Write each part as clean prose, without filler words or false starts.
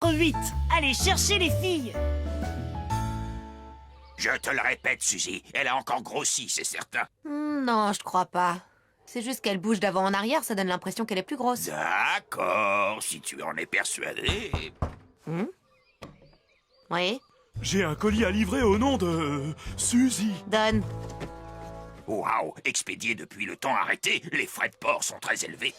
Au 8, allez chercher les filles. Je te le répète, Suzy, elle a encore grossi, c'est certain. Non, je crois pas. C'est juste qu'elle bouge d'avant en arrière, ça donne l'impression qu'elle est plus grosse. D'accord, si tu en es persuadé. Oui, J'ai un colis à livrer au nom de... Suzy. donne. Waouh, expédié depuis le temps arrêté, les frais de port sont très élevés.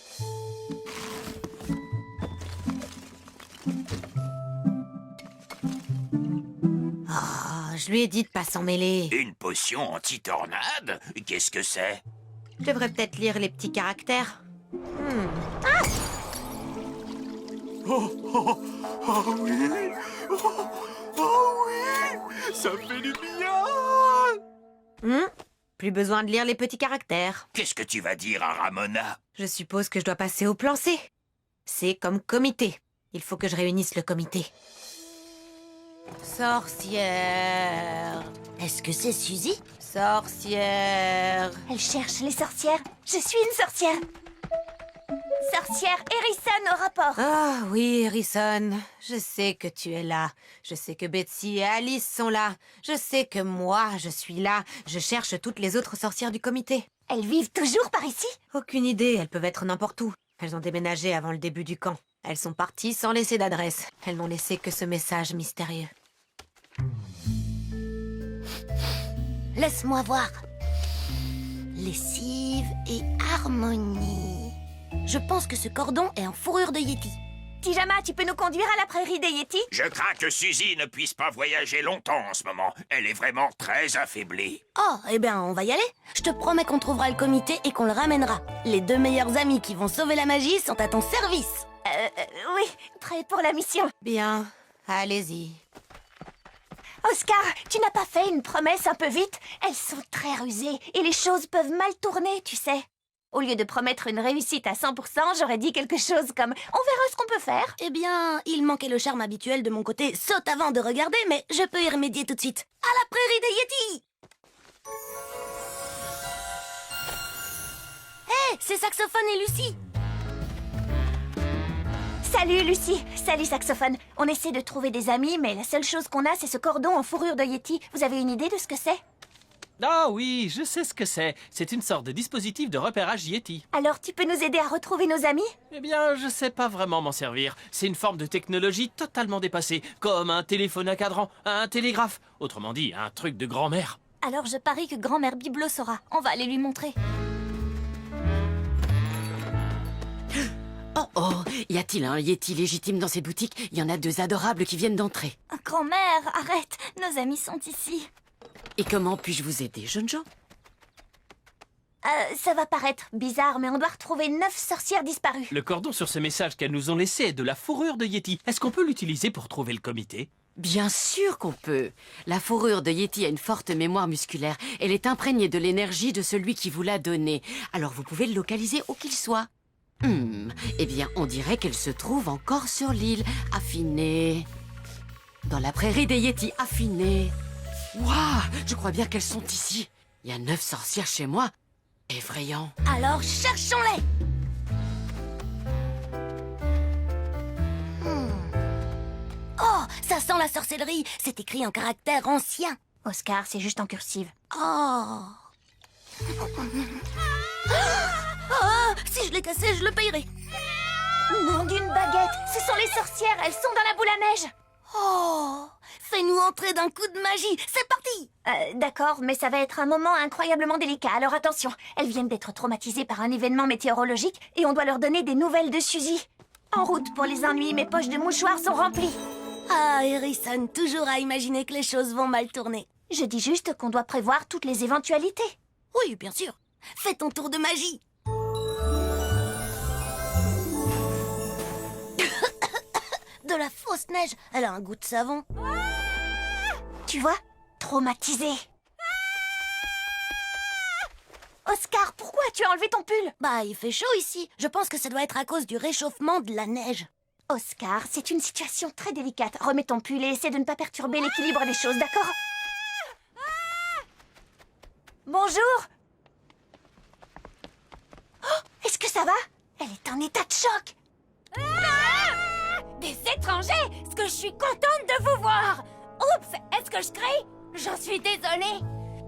Oh, je lui ai dit de pas s'en mêler. Une potion anti-tornade? Qu'est-ce que c'est? Je devrais peut-être lire les petits caractères. Oh, oh, oh oui. Oh oui. Ça fait du bien. Plus besoin de lire les petits caractères. Qu'est-ce que tu vas dire à Ramona? Je suppose que je dois passer au plan C. C'est comme comité. Il faut que je réunisse le comité. Sorcière. Est-ce que c'est Suzy? Sorcière. Elle cherche les sorcières. Je suis une sorcière. Sorcière Harrison au rapport. Ah oui, Harrison. Je sais que tu es là. Je sais que Betsy et Alice sont là. Je sais que moi, je suis là. Je cherche toutes les autres sorcières du comité. Elles vivent toujours par ici? Aucune idée, elles peuvent être n'importe où. Elles ont déménagé avant le début du camp. Elles sont parties sans laisser d'adresse. Elles n'ont laissé que ce message mystérieux. Laisse-moi voir. Lessive et harmonie. Je pense que ce cordon est en fourrure de Yeti. Pyjama, tu peux nous conduire à la prairie des Yetis? Je crains que Suzy ne puisse pas voyager longtemps en ce moment. Elle est vraiment très affaiblie. Oh, eh bien, on va y aller. Je te promets qu'on trouvera le comité et qu'on le ramènera. Les deux meilleurs amis qui vont sauver la magie sont à ton service. Oui, prêt pour la mission. Bien, allez-y. Oscar, tu n'as pas fait une promesse un peu vite? Elles sont très rusées et les choses peuvent mal tourner, tu sais. Au lieu de promettre une réussite à 100%, j'aurais dit quelque chose comme « On verra ce qu'on peut faire ». Eh bien, il manquait le charme habituel de mon côté, saute avant de regarder, mais je peux y remédier tout de suite. À la prairie des Yetis! Hé, c'est Saxophone et Lucie! Salut Lucie, salut Saxophone. On essaie de trouver des amis, mais la seule chose qu'on a, c'est ce cordon en fourrure de Yeti. Vous avez une idée de ce que c'est? Ah oui, je sais ce que c'est. C'est une sorte de dispositif de repérage Yeti. Alors tu peux nous aider à retrouver nos amis? Eh bien, je sais pas vraiment m'en servir. C'est une forme de technologie totalement dépassée, comme un téléphone à cadran, un télégraphe. Autrement dit, un truc de grand-mère. Alors je parie que grand-mère Biblo saura. On va aller lui montrer. Oh, y a-t-il un Yeti légitime dans cette boutique? Il y en a deux adorables qui viennent d'entrer. Grand-mère, arrête. Nos amis sont ici. Et comment puis-je vous aider, jeune gens? Ça va paraître bizarre, mais on doit retrouver 9 sorcières disparues. Le cordon sur ce message qu'elles nous ont laissé est de la fourrure de Yeti. Est-ce qu'on peut l'utiliser pour trouver le comité? Bien sûr qu'on peut. La fourrure de Yeti a une forte mémoire musculaire. Elle est imprégnée de l'énergie de celui qui vous l'a donnée. Alors vous pouvez le localiser où qu'il soit. Eh bien, on dirait qu'elle se trouve encore sur l'île, affinée. Dans la prairie des Yetis, affinée. Waouh, je crois bien qu'elles sont ici. Il y a 9 sorcières chez moi. Effrayant. Alors cherchons-les! Oh, ça sent la sorcellerie. C'est écrit en caractère ancien. Oscar, c'est juste en cursive. Oh. Oh, si je l'ai cassé, je le payerai. Nom d'une baguette! Ce sont les sorcières, elles sont dans la boule à neige! Oh, fais-nous entrer d'un coup de magie. C'est parti! D'accord, mais ça va être un moment incroyablement délicat, alors attention. Elles viennent d'être traumatisées par un événement météorologique et on doit leur donner des nouvelles de Suzy. En route pour les ennuis, mes poches de mouchoirs sont remplies. Ah, Harrison, toujours à imaginer que les choses vont mal tourner. Je dis juste qu'on doit prévoir toutes les éventualités. Oui, bien sûr. Fais ton tour de magie. De la fausse neige. Elle a un goût de savon. Tu vois? Traumatisée. Oscar, pourquoi tu as enlevé ton pull? Bah, il fait chaud ici. Je pense que ça doit être à cause du réchauffement de la neige. Oscar, c'est une situation très délicate. Remets ton pull et essaie de ne pas perturber l'équilibre des choses, d'accord? Bonjour. Oh, est-ce que ça va? Elle est en état de choc. Des êtres étrangers, ce que je suis contente de vous voir. Oups, est-ce que je crie? J'en suis désolée.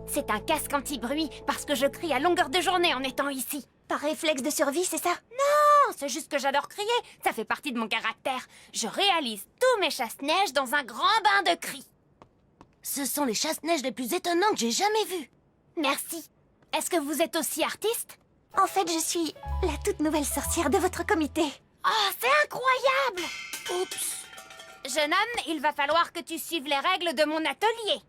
C'est un casque anti-bruit parce que je crie à longueur de journée en étant ici. Par réflexe de survie, c'est ça? Non, c'est juste que j'adore crier. Ça fait partie de mon caractère. Je réalise tous mes chasse-neige dans un grand bain de cris. Ce sont les chasse-neige les plus étonnants que j'ai jamais vus. Merci. Est-ce que vous êtes aussi artiste? En fait, je suis la toute nouvelle sorcière de votre comité. Oh, c'est incroyable! Oups. Jeune homme, il va falloir que tu suives les règles de mon atelier.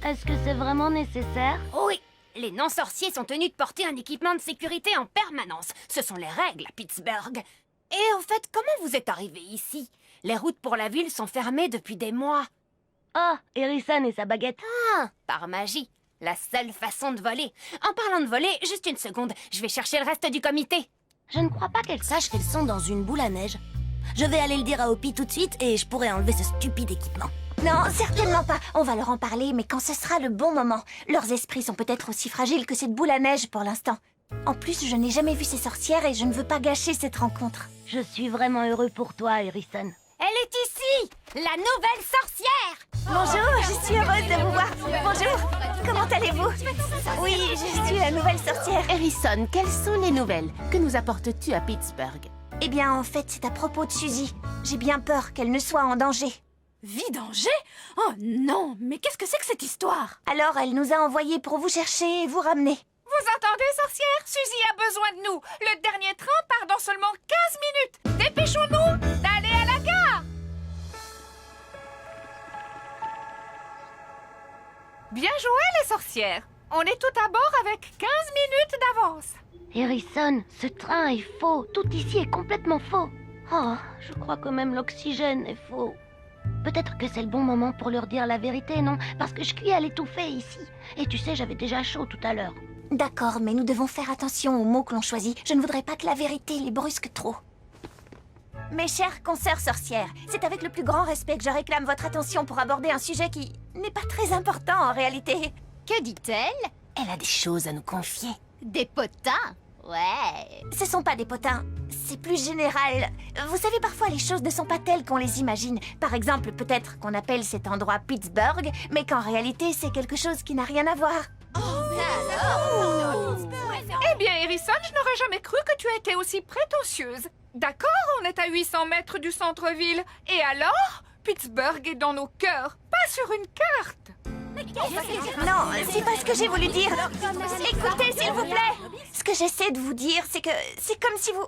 Est-ce que c'est vraiment nécessaire? Oui, les non-sorciers sont tenus de porter un équipement de sécurité en permanence. Ce sont les règles à Pittsburgh. Et en fait, comment vous êtes arrivé ici? Les routes pour la ville sont fermées depuis des mois. Oh, Harrison et sa baguette. Ah, par magie. La seule façon de voler. En parlant de voler, juste une seconde, je vais chercher le reste du comité. Je ne crois pas qu'elle sache qu'elles sont dans une boule à neige. Je vais aller le dire à Hopi tout de suite et je pourrai enlever ce stupide équipement. Non, certainement pas. On va leur en parler, mais quand ce sera le bon moment. Leurs esprits sont peut-être aussi fragiles que cette boule à neige pour l'instant. En plus, je n'ai jamais vu ces sorcières et je ne veux pas gâcher cette rencontre. Je suis vraiment heureux pour toi, Harrison. Elle est ici, la nouvelle sorcière. Bonjour, je suis heureuse de vous voir. Bonjour, comment allez-vous? Oui, je suis la nouvelle sorcière. Harrison, quelles sont les nouvelles? Que nous apportes-tu à Pittsburgh? Eh bien, en fait, c'est à propos de Suzy. J'ai bien peur qu'elle ne soit en danger. Vidanger? Oh non, mais qu'est-ce que c'est que cette histoire? Alors, elle nous a envoyés pour vous chercher et vous ramener. Vous entendez, sorcière? Suzy a besoin de nous. Le dernier train part dans seulement 15 minutes. Dépêchons-nous d'aller à la gare. Bien joué, les sorcières. On est tout à bord avec 15 minutes d'avance. Harrison, ce train est faux. Tout ici est complètement faux. Oh, je crois que même l'oxygène est faux. Peut-être que c'est le bon moment pour leur dire la vérité, non? Parce que je cuis à l'étouffer ici. Et tu sais, j'avais déjà chaud tout à l'heure. D'accord, mais nous devons faire attention aux mots que l'on choisit. Je ne voudrais pas que la vérité les brusque trop. Mes chères consoeurs sorcières, c'est avec le plus grand respect que je réclame votre attention pour aborder un sujet qui n'est pas très important en réalité. Que dit-elle? Elle a des choses à nous confier. Des potins? Ouais. Ce sont pas des potins, c'est plus général. Vous savez, parfois les choses ne sont pas telles qu'on les imagine. Par exemple, peut-être qu'on appelle cet endroit Pittsburgh, mais qu'en réalité c'est quelque chose qui n'a rien à voir. Eh bien, Harrison, je n'aurais jamais cru que tu étais aussi prétentieuse. D'accord, on est à 800 mètres du centre-ville. Et alors? Pittsburgh est dans nos cœurs, pas sur une carte. Non, c'est pas ce que j'ai voulu dire. Écoutez, s'il vous plaît. Ce que j'essaie de vous dire, c'est que c'est comme si vous...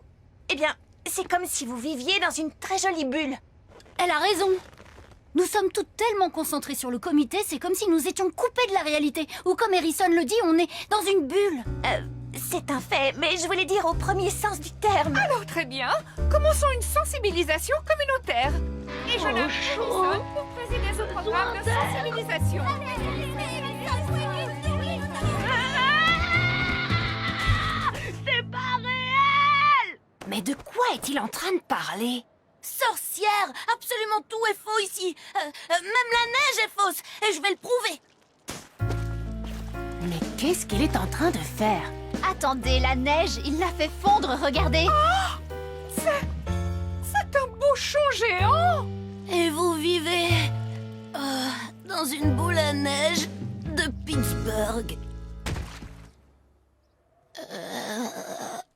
Eh bien, c'est comme si vous viviez dans une très jolie bulle. Elle a raison. Nous sommes toutes tellement concentrées sur le comité, c'est comme si nous étions coupés de la réalité. Ou comme Harrison le dit, on est dans une bulle. C'est un fait, mais je voulais dire au premier sens du terme. Alors, très bien. Commençons une sensibilisation communautaire. Et je nomme Harrison pour présider ce programme de sensibilisation. C'est pas réel! Mais de quoi est-il en train de parler? Sorcière! Absolument tout est faux ici! Même la neige est fausse! Et je vais le prouver! Mais qu'est-ce qu'il est en train de faire? Attendez, la neige, il l'a fait fondre, regardez. C'est un bouchon géant. Et vous vivez... dans une boule à neige de Pittsburgh.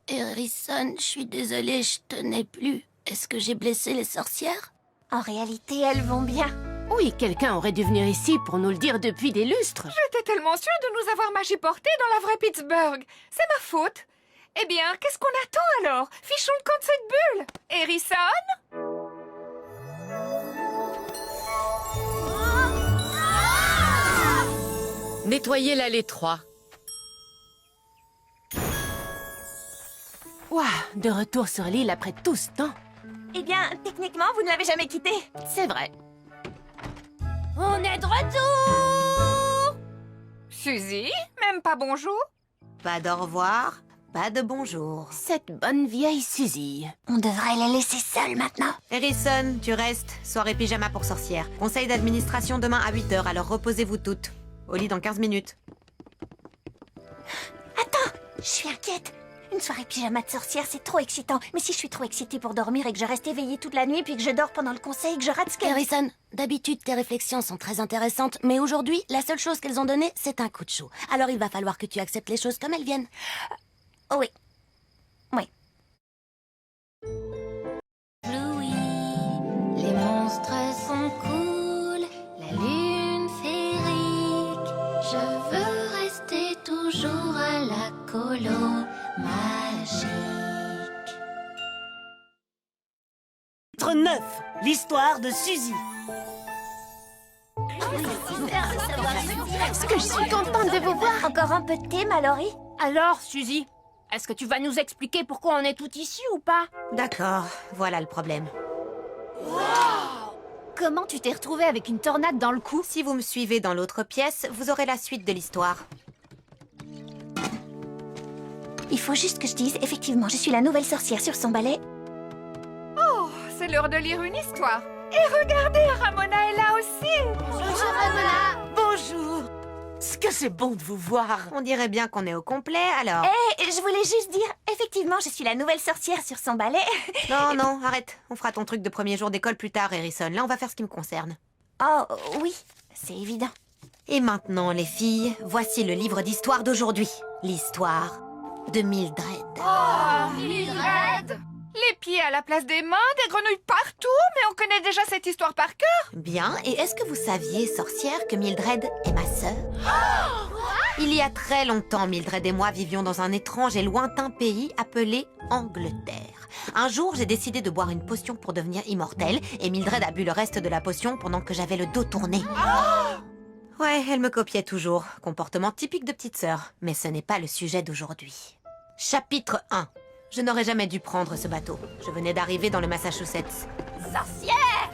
Harrison, je suis désolée, je tenais plus. Est-ce que j'ai blessé les sorcières? En réalité, elles vont bien. Oui, quelqu'un aurait dû venir ici pour nous le dire depuis des lustres. J'étais tellement sûre de nous avoir magiportés dans la vraie Pittsburgh. C'est ma faute. Eh bien, qu'est-ce qu'on attend alors? Fichons le camp de cette bulle. Harrison? Nettoyez l'allée 3. Ouah, de retour sur l'île après tout ce temps. Eh bien, techniquement, vous ne l'avez jamais quitté. C'est vrai. On est de retour! Suzy, même pas bonjour? Pas d'au revoir, pas de bonjour. Cette bonne vieille Suzy. On devrait les laisser seuls maintenant. Harrison, tu restes. Soirée pyjama pour sorcières. Conseil d'administration demain à 8h, alors reposez-vous toutes. Au lit dans 15 minutes. Attends, je suis inquiète. Une soirée pyjama de sorcière, c'est trop excitant. Mais si je suis trop excitée pour dormir et que je reste éveillée toute la nuit, puis que je dors pendant le conseil et que je rate ce qu'elle... Harrison, d'habitude tes réflexions sont très intéressantes, mais aujourd'hui, la seule chose qu'elles ont donnée, c'est un coup de chaud. Alors il va falloir que tu acceptes les choses comme elles viennent. Oh oui. Oui. Louis, les monstres sont cool, la lune féerique. Je veux rester toujours à la colo magique. Chapitre 9, l'histoire de Suzy. Est-ce que je suis contente de vous voir? Encore un peu de thé, Mallory? Alors, Suzy, est-ce que tu vas nous expliquer pourquoi on est toutes ici ou pas? D'accord, voilà le problème. Comment tu t'es retrouvée avec une tornade dans le cou? Si vous me suivez dans l'autre pièce, vous aurez la suite de l'histoire. Il faut juste que je dise, effectivement, je suis la nouvelle sorcière sur son balai. Oh, c'est l'heure de lire une histoire. Et regardez, Ramona est là aussi. Bonjour, Ramona. Bonjour. Ce que c'est bon de vous voir. On dirait bien qu'on est au complet, alors... Et je voulais juste dire, effectivement, je suis la nouvelle sorcière sur son balai. Non, non, arrête. On fera ton truc de premier jour d'école plus tard, Harrison. Là, on va faire ce qui me concerne. Oh, oui, c'est évident. Et maintenant, les filles, voici le livre d'histoire d'aujourd'hui. L'histoire de Mildred. Oh, Mildred! Les pieds à la place des mains, des grenouilles partout, mais on connaît déjà cette histoire par cœur. Bien, et est-ce que vous saviez, sorcière, que Mildred est ma sœur? Il y a très longtemps, Mildred et moi vivions dans un étrange et lointain pays appelé Angleterre. Un jour, j'ai décidé de boire une potion pour devenir immortelle, et Mildred a bu le reste de la potion pendant que j'avais le dos tourné. Ouais, elle me copiait toujours. Comportement typique de petite sœur. Mais ce n'est pas le sujet d'aujourd'hui. Chapitre 1. Je n'aurais jamais dû prendre ce bateau. Je venais d'arriver dans le Massachusetts. Sorcière!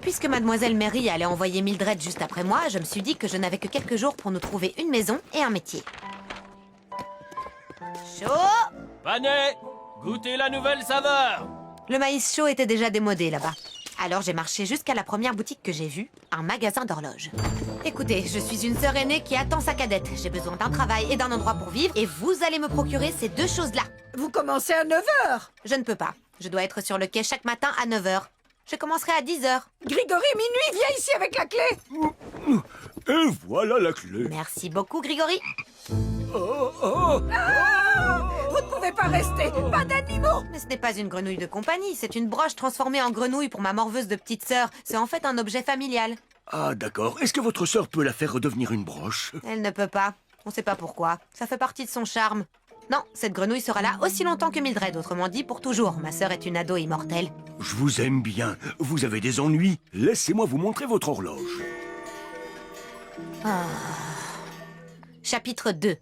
Puisque Mademoiselle Mary allait envoyer Mildred juste après moi, je me suis dit que je n'avais que quelques jours pour nous trouver une maison et un métier. Chaud! Panet, goûtez la nouvelle saveur. Le maïs chaud était déjà démodé là-bas. Alors j'ai marché jusqu'à la première boutique que j'ai vue, un magasin d'horloges. Écoutez, je suis une sœur aînée qui attend sa cadette. J'ai besoin d'un travail et d'un endroit pour vivre, et vous allez me procurer ces deux choses-là. Vous commencez à 9h. Je ne peux pas. Je dois être sur le quai chaque matin à 9h. Je commencerai à 10h. Grégory, minuit, viens ici avec la clé. Et voilà la clé. Merci beaucoup, Grégory. Vous ne pouvez pas rester. Pas d'animaux. Mais ce n'est pas une grenouille de compagnie, c'est une broche transformée en grenouille pour ma morveuse de petite sœur. C'est en fait un objet familial. Ah d'accord, est-ce que votre sœur peut la faire redevenir une broche? Elle ne peut pas. On sait pas pourquoi. Ça fait partie de son charme. Non, cette grenouille sera là aussi longtemps que Mildred, autrement dit pour toujours. Ma sœur est une ado immortelle. Je vous aime bien. Vous avez des ennuis. Laissez-moi vous montrer votre horloge. Chapitre 2.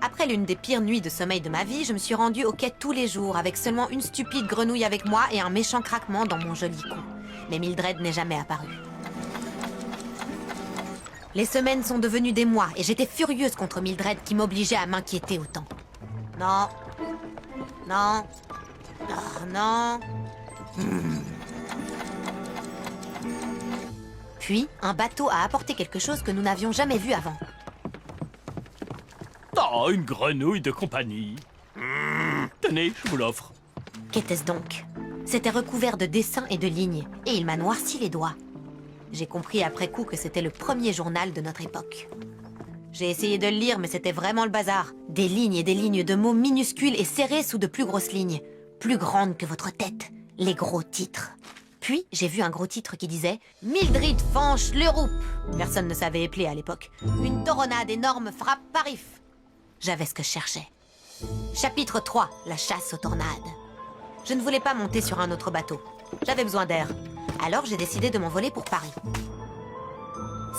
Après l'une des pires nuits de sommeil de ma vie, je me suis rendue au quai tous les jours, avec seulement une stupide grenouille avec moi et un méchant craquement dans mon joli cou. Mais Mildred n'est jamais apparue. Les semaines sont devenues des mois, et j'étais furieuse contre Mildred qui m'obligeait à m'inquiéter autant. Non. Non. Oh, non. Puis, un bateau a apporté quelque chose que nous n'avions jamais vu avant. Oh, une grenouille de compagnie. Tenez, je vous l'offre. Qu'était-ce donc? C'était recouvert de dessins et de lignes, et il m'a noirci les doigts. J'ai compris après coup que c'était le premier journal de notre époque. J'ai essayé de le lire, mais c'était vraiment le bazar. Des lignes et des lignes de mots minuscules et serrés sous de plus grosses lignes. Plus grandes que votre tête. Les gros titres. Puis, j'ai vu un gros titre qui disait « Mildred Fanche Leroup ». Personne ne savait épeler à l'époque. Une tornade énorme frappe Parif. J'avais ce que je cherchais. Chapitre 3, la chasse aux tornades. Je ne voulais pas monter sur un autre bateau. J'avais besoin d'air. Alors j'ai décidé de m'envoler pour Paris.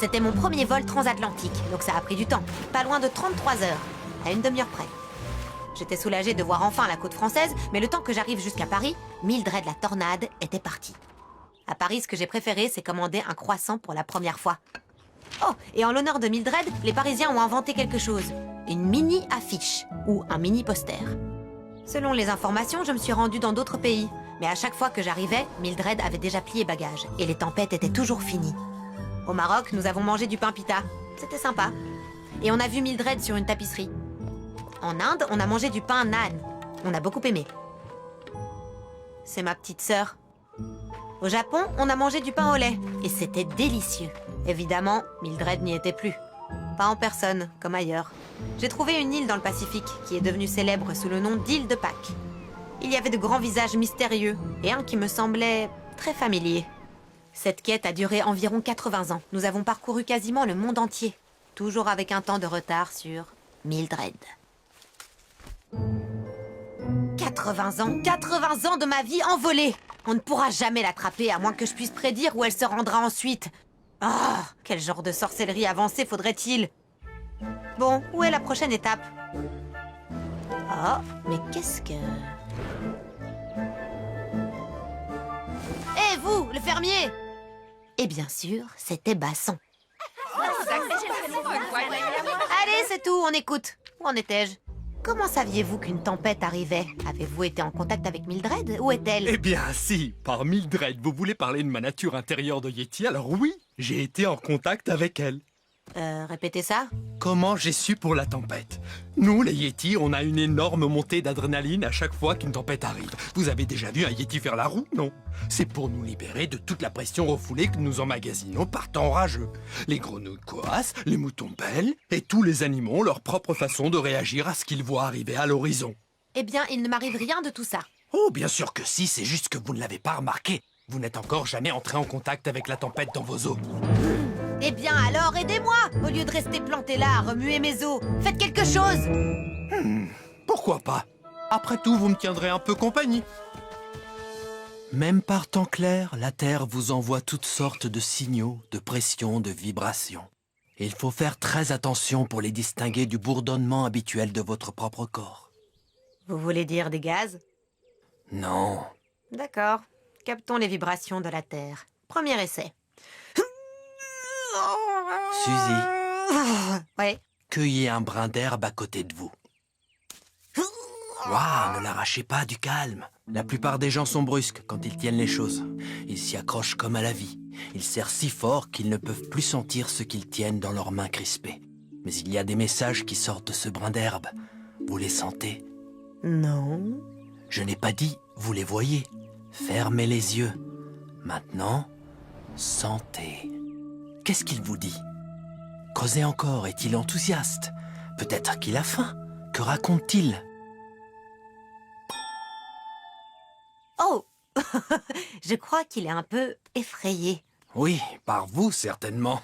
C'était mon premier vol transatlantique, donc ça a pris du temps. Pas loin de 33 heures, à une demi-heure près. J'étais soulagée de voir enfin la côte française, mais le temps que j'arrive jusqu'à Paris, Mildred la tornade était partie. À Paris, ce que j'ai préféré, c'est commander un croissant pour la première fois. Oh, et en l'honneur de Mildred, les Parisiens ont inventé quelque chose. Une mini-affiche, ou un mini-poster. Selon les informations, je me suis rendue dans d'autres pays. Mais à chaque fois que j'arrivais, Mildred avait déjà plié bagages, et les tempêtes étaient toujours finies. Au Maroc, nous avons mangé du pain pita. C'était sympa. Et on a vu Mildred sur une tapisserie. En Inde, on a mangé du pain naan. On a beaucoup aimé. C'est ma petite sœur. Au Japon, on a mangé du pain au lait. Et c'était délicieux. Évidemment, Mildred n'y était plus. Pas en personne, comme ailleurs. J'ai trouvé une île dans le Pacifique qui est devenue célèbre sous le nom d'île de Pâques. Il y avait de grands visages mystérieux et un qui me semblait très familier. Cette quête a duré environ 80 ans. Nous avons parcouru quasiment le monde entier. Toujours avec un temps de retard sur Mildred. 80 ans 80 ans de ma vie envolée. On ne pourra jamais l'attraper à moins que je puisse prédire où elle se rendra ensuite. Ah, quel genre de sorcellerie avancée faudrait-il? Bon, où est la prochaine étape? Oh, mais qu'est-ce que... Hé, vous, le fermier! Et bien sûr, c'était Basson. Allez, c'est tout, on écoute. Où en étais-je? Comment saviez-vous qu'une tempête arrivait? Avez-vous été en contact avec Mildred? Où est-elle? Eh bien, si, par Mildred, vous voulez parler de ma nature intérieure de Yeti, alors oui, j'ai été en contact avec elle. Répétez ça? Comment j'ai su pour la tempête? Nous, les Yetis, on a une énorme montée d'adrénaline à chaque fois qu'une tempête arrive. Vous avez déjà vu un Yeti faire la roue, non? C'est pour nous libérer de toute la pression refoulée que nous emmagasinons par temps rageux. Les grenouilles coassent, les moutons bêlent, et tous les animaux ont leur propre façon de réagir à ce qu'ils voient arriver à l'horizon. Eh bien, il ne m'arrive rien de tout ça. Oh, bien sûr que si, c'est juste que vous ne l'avez pas remarqué. Vous n'êtes encore jamais entré en contact avec la tempête dans vos os. Eh bien alors, aidez-moi! Au lieu de rester planté là à remuer mes os, faites quelque chose! Pourquoi pas? Après tout, vous me tiendrez un peu compagnie. Même par temps clair, la Terre vous envoie toutes sortes de signaux, de pression, de vibrations. Il faut faire très attention pour les distinguer du bourdonnement habituel de votre propre corps. Vous voulez dire des gaz? Non. D'accord. Captons les vibrations de la Terre. Premier essai. Suzy, Ouais. cueillez un brin d'herbe à côté de vous. Waouh, ne l'arrachez pas, du calme. La plupart des gens sont brusques quand ils tiennent les choses. Ils s'y accrochent comme à la vie. Ils serrent si fort qu'ils ne peuvent plus sentir ce qu'ils tiennent dans leurs mains crispées. Mais il y a des messages qui sortent de ce brin d'herbe. Vous les sentez? Non. Je n'ai pas dit, vous les voyez. Fermez les yeux. Maintenant, sentez. Qu'est-ce qu'il vous dit? Creusez encore, est-il enthousiaste? Peut-être qu'il a faim. Que raconte-t-il? Oh! Je crois qu'il est un peu effrayé. Oui, par vous, certainement.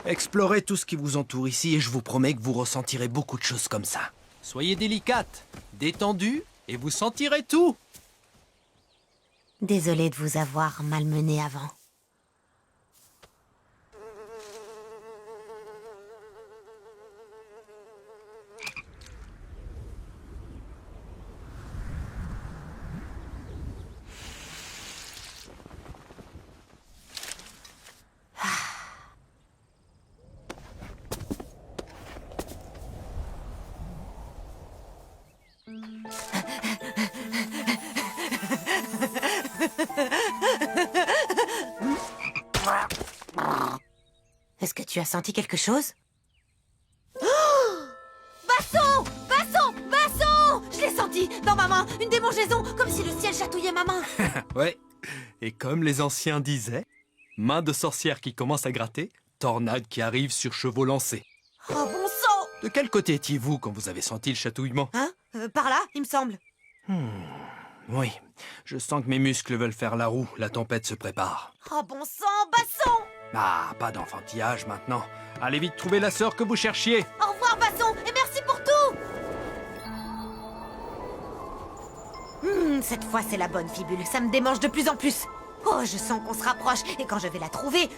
Explorez tout ce qui vous entoure ici et je vous promets que vous ressentirez beaucoup de choses comme ça. Soyez délicate, détendue et vous sentirez tout. Désolée de vous avoir malmené avant. Est-ce que tu as senti quelque chose? Oh! Basson! Basson! Basson! Je l'ai senti dans ma main, une démangeaison, comme si le ciel chatouillait ma main. Ouais, et comme les anciens disaient, main de sorcière qui commence à gratter, tornade qui arrive sur chevaux lancés. Oh bon sang! De quel côté étiez-vous quand vous avez senti le chatouillement? Hein? Par là, il me semble. Oui, je sens que mes muscles veulent faire la roue, la tempête se prépare. Oh bon sang, Basson! Ah, pas d'enfantillage maintenant. Allez vite trouver la sœur que vous cherchiez. Au revoir, Basson, et merci pour tout! Cette fois, c'est la bonne, Fibule. Ça me démange de plus en plus. Oh, je sens qu'on se rapproche, et quand je vais la trouver,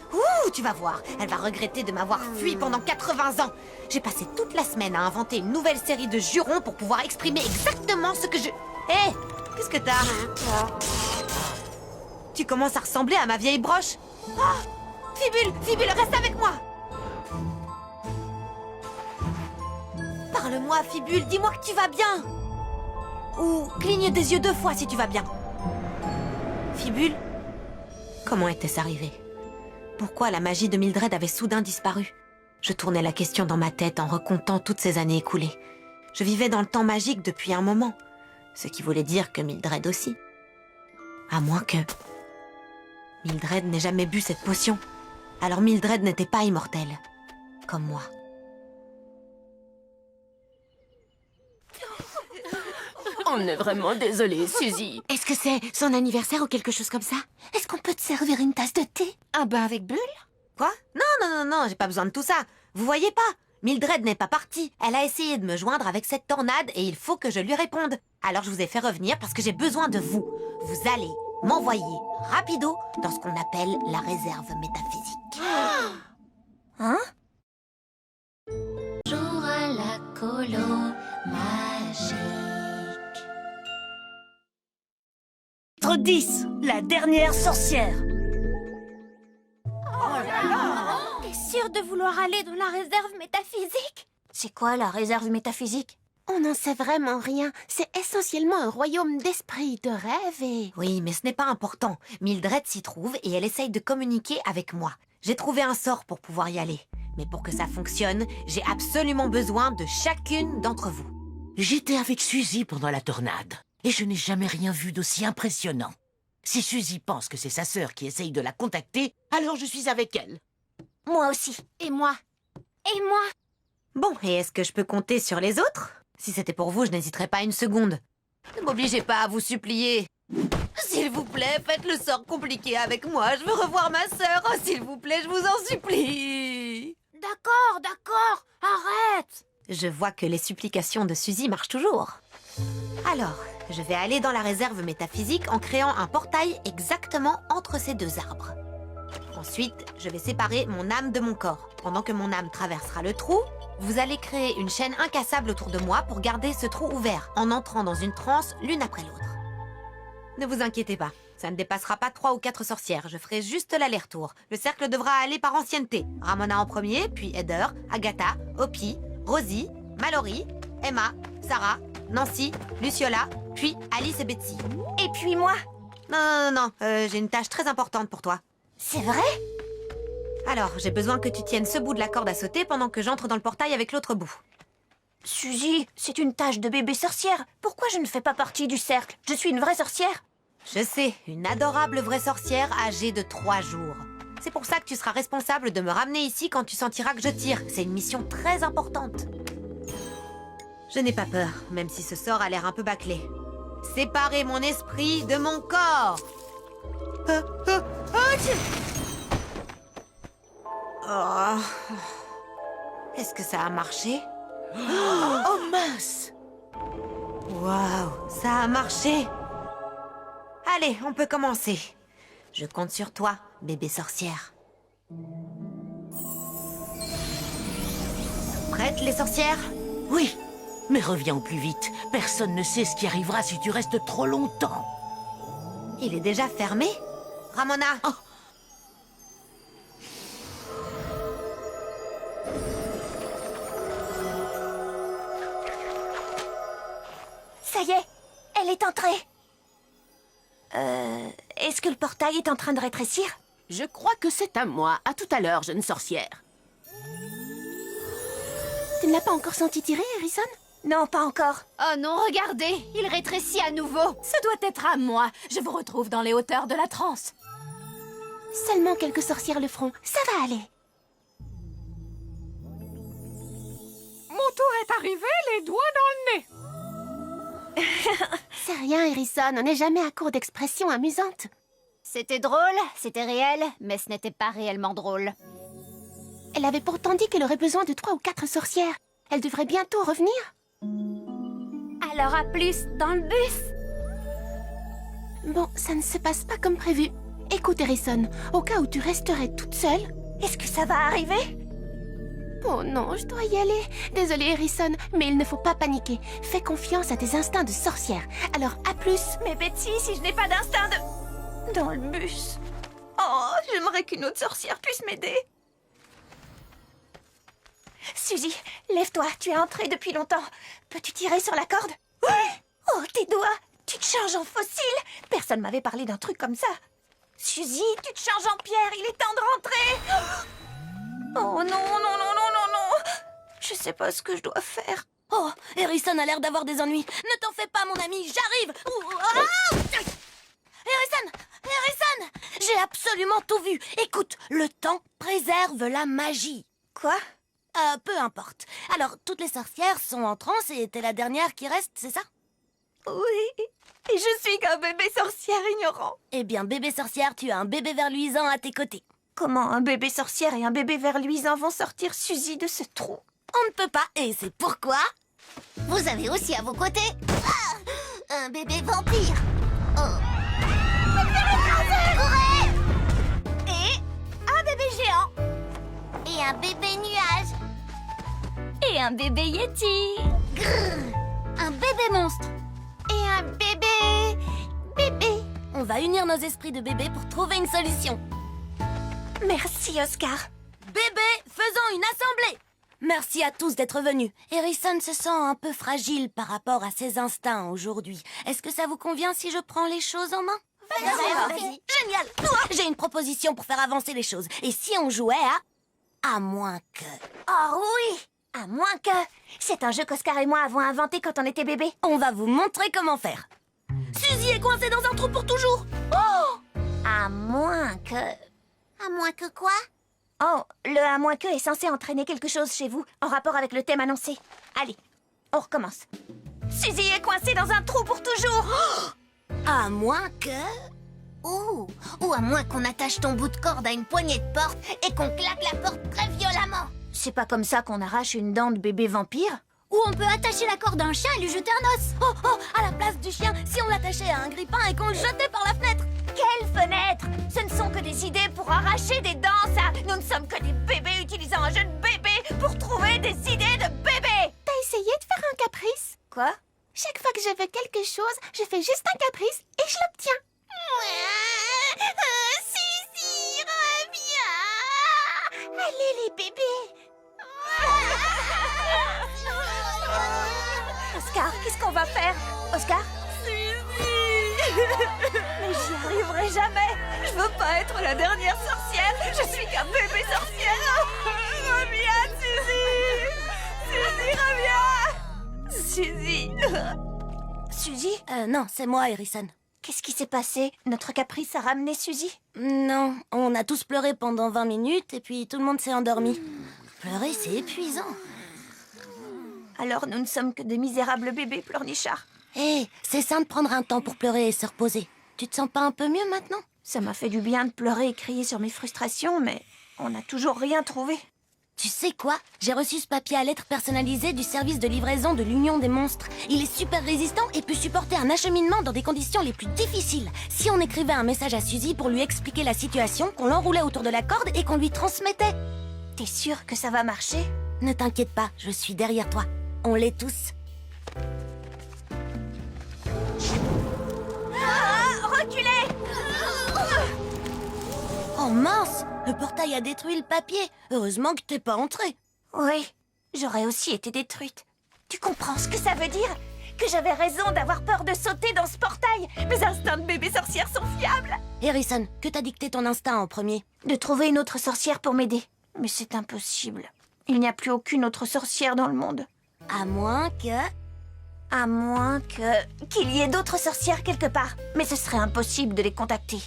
tu vas voir, elle va regretter de m'avoir fui pendant 80 ans. J'ai passé toute la semaine à inventer une nouvelle série de jurons pour pouvoir exprimer exactement ce que je... Hé, qu'est-ce que t'as? Tu commences à ressembler à ma vieille broche. Ah, Fibule, Fibule, reste avec moi. Parle-moi, Fibule, dis-moi que tu vas bien. Ou cligne des yeux 2 fois si tu vas bien. Fibule? Comment était-ce arrivé? Pourquoi la magie de Mildred avait soudain disparu? Je tournais la question dans ma tête en recomptant toutes ces années écoulées. Je vivais dans le temps magique depuis un moment, ce qui voulait dire que Mildred aussi. À moins que... Mildred n'ait jamais bu cette potion. Alors Mildred n'était pas immortelle, comme moi. On est vraiment désolé, Suzy. Est-ce que c'est son anniversaire ou quelque chose comme ça? Est-ce qu'on peut te servir une tasse de thé? Un bain avec bulle? Quoi? Non, j'ai pas besoin de tout ça. Vous voyez pas? Mildred n'est pas partie. Elle a essayé de me joindre avec cette tornade et il faut que je lui réponde. Alors je vous ai fait revenir parce que j'ai besoin de vous. Vous allez m'envoyer rapido dans ce qu'on appelle la réserve métaphysique. Hein? Jour à la colo magique. Chapitre 10, la dernière sorcière. T'es sûre de vouloir aller dans la réserve métaphysique? C'est quoi la réserve métaphysique? On n'en sait vraiment rien. C'est essentiellement un royaume d'esprit, de rêve et... Oui, mais ce n'est pas important. Mildred s'y trouve et elle essaye de communiquer avec moi. J'ai trouvé un sort pour pouvoir y aller. Mais pour que ça fonctionne, j'ai absolument besoin de chacune d'entre vous. J'étais avec Suzy pendant la tornade, et je n'ai jamais rien vu d'aussi impressionnant. Si Suzy pense que c'est sa sœur qui essaye de la contacter, alors je suis avec elle. Moi aussi. Et moi? Et moi? Bon, et est-ce que je peux compter sur les autres? Si c'était pour vous, je n'hésiterais pas une seconde. Ne m'obligez pas à vous supplier. S'il vous plaît, faites le sort compliqué avec moi. Je veux revoir ma sœur. Oh, s'il vous plaît, je vous en supplie. D'accord, arrête! Je vois que les supplications de Suzy marchent toujours. Alors, je vais aller dans la réserve métaphysique en créant un portail exactement entre ces deux arbres. Ensuite, je vais séparer mon âme de mon corps. Pendant que mon âme traversera le trou, vous allez créer une chaîne incassable autour de moi pour garder ce trou ouvert, en entrant dans une transe l'une après l'autre. Ne vous inquiétez pas, ça ne dépassera pas 3 ou 4 sorcières, je ferai juste l'aller-retour. Le cercle devra aller par ancienneté. Ramona en premier, puis Heather, Agatha, Hopi, Rosie, Mallory, Emma, Sarah, Nancy, Luciola, puis Alice et Betsy. Et puis moi? Non, j'ai une tâche très importante pour toi. C'est vrai? Alors, j'ai besoin que tu tiennes ce bout de la corde à sauter pendant que j'entre dans le portail avec l'autre bout. Suzy, c'est une tâche de bébé sorcière. Pourquoi je ne fais pas partie du cercle? Je suis une vraie sorcière. Je sais, une adorable vraie sorcière âgée de 3 jours. C'est pour ça que tu seras responsable de me ramener ici quand tu sentiras que je tire. C'est une mission très importante. Je n'ai pas peur, même si ce sort a l'air un peu bâclé. Séparer mon esprit de mon corps. Oh. Est-ce que ça a marché? Oh mince! Waouh, ça a marché! Allez, on peut commencer. Je compte sur toi, bébé sorcière. Prêtes, les sorcières? Oui, mais reviens au plus vite. Personne ne sait ce qui arrivera si tu restes trop longtemps. Il est déjà fermé? Ramona! Oh. Ça y est, elle est entrée. Est-ce que le portail est en train de rétrécir? Je crois que c'est à moi. À tout à l'heure, jeune sorcière. Tu ne l'as pas encore senti tirer, Harrison? Non, pas encore. Oh non, regardez, il rétrécit à nouveau. Ce doit être à moi. Je vous retrouve dans les hauteurs de la transe. Seulement quelques sorcières le feront. Ça va aller. Mon tour est arrivé, les doigts dans le nez. C'est rien, Harrison. On n'est jamais à court d'expressions amusantes. C'était drôle, c'était réel, mais ce n'était pas réellement drôle. Elle avait pourtant dit qu'elle aurait besoin de 3 ou 4 sorcières. Elle devrait bientôt revenir. Alors à plus, dans le bus. Bon, ça ne se passe pas comme prévu. Écoute, Harrison, au cas où tu resterais toute seule... Est-ce que ça va arriver? Oh non, je dois y aller. Désolée, Harrison, mais il ne faut pas paniquer. Fais confiance à tes instincts de sorcière. Alors, à plus. Mais Betsy, si je n'ai pas d'instinct de... Dans le bus. Oh, j'aimerais qu'une autre sorcière puisse m'aider. Suzy, lève-toi, tu es entrée depuis longtemps. Peux-tu tirer sur la corde? Ouais. Oh, tes doigts, tu te changes en fossile. Personne m'avait parlé d'un truc comme ça. Suzy, tu te changes en pierre, il est temps de rentrer. Oh non, non, non, non, non, non. Je sais pas ce que je dois faire. Oh, Harrison a l'air d'avoir des ennuis. Ne t'en fais pas, mon ami, j'arrive. Ah Harrison, Harrison, j'ai absolument tout vu. Écoute, le temps préserve la magie. Quoi? Peu importe. Alors, toutes les sorcières sont en transe et t'es la dernière qui reste, c'est ça? Oui, et je suis qu'un bébé sorcière ignorant. Eh bien, bébé sorcière, tu as un bébé verluisant à tes côtés. Comment un bébé sorcière et un bébé verluisant vont sortir Suzy de ce trou? On ne peut pas, et c'est pourquoi... Vous avez aussi à vos côtés un bébé vampire. Oh. Et un bébé géant. Et un bébé nuage. Et un bébé yeti. Grrr. Un bébé monstre. Et un bébé... On va unir nos esprits de bébé pour trouver une solution. Merci, Oscar. Bébé, faisons une assemblée. Merci à tous d'être venus. Harrison se sent un peu fragile par rapport à ses instincts aujourd'hui. Est-ce que ça vous convient si je prends les choses en main? Vas-y. Génial. J'ai une proposition pour faire avancer les choses. Et si on jouait à moins que... Oh oui, à moins que... C'est un jeu qu'Oscar et moi avons inventé quand on était bébé. On va vous montrer comment faire. Suzy est coincée dans un trou pour toujours. Oh! À moins que... À moins que quoi? Oh, le à moins que est censé entraîner quelque chose chez vous, en rapport avec le thème annoncé. Allez, on recommence. Suzy est coincée dans un trou pour toujours. Oh! À moins que... Ou à moins qu'on attache ton bout de corde à une poignée de porte et qu'on claque la porte très violemment. C'est pas comme ça qu'on arrache une dent de bébé vampire. Ou on peut attacher la corde à un chien et lui jeter un os. Oh, à la place du chien, si on l'attachait à un grippin et qu'on le jetait par la fenêtre. Quelle fenêtre? Ce ne sont que des idées pour arracher des dents, ça. Nous ne sommes que des bébés utilisant un jeu de bébé pour trouver des idées de bébé. T'as essayé de faire un caprice? Quoi? Chaque fois que je veux quelque chose, je fais juste un caprice et je l'obtiens. Suzy, reviens. Allez les bébés. Oscar, qu'est-ce qu'on va faire? Oscar? Mais j'y arriverai jamais. Je veux pas être la dernière sorcière. Je suis qu'un bébé sorcière. Reviens, Suzy. Suzy, reviens. Suzy? Non, c'est moi, Harrison. Qu'est-ce qui s'est passé? Notre caprice a ramené Suzy? Non, on a tous pleuré pendant 20 minutes et puis tout le monde s'est endormi. Pleurer, c'est épuisant. Alors nous ne sommes que des misérables bébés pleurnichards. Hé, c'est sain de prendre un temps pour pleurer et se reposer. Tu te sens pas un peu mieux maintenant? Ça m'a fait du bien de pleurer et crier sur mes frustrations, mais on n'a toujours rien trouvé. Tu sais quoi? J'ai reçu ce papier à lettres personnalisé du service de livraison de l'Union des monstres. Il est super résistant et peut supporter un acheminement dans des conditions les plus difficiles. Si on écrivait un message à Suzy pour lui expliquer la situation, qu'on l'enroulait autour de la corde et qu'on lui transmettait. T'es sûre que ça va marcher? Ne t'inquiète pas, je suis derrière toi. On l'est tous. Reculez! Oh mince! Le portail a détruit le papier. Heureusement que t'es pas entrée. Oui, j'aurais aussi été détruite. Tu comprends ce que ça veut dire? Que j'avais raison d'avoir peur de sauter dans ce portail. Mes instincts de bébé sorcière sont fiables. Harrison, que t'a dicté ton instinct en premier? De trouver une autre sorcière pour m'aider. Mais c'est impossible. Il n'y a plus aucune autre sorcière dans le monde. À moins que... À moins qu'il y ait d'autres sorcières quelque part. Mais ce serait impossible de les contacter.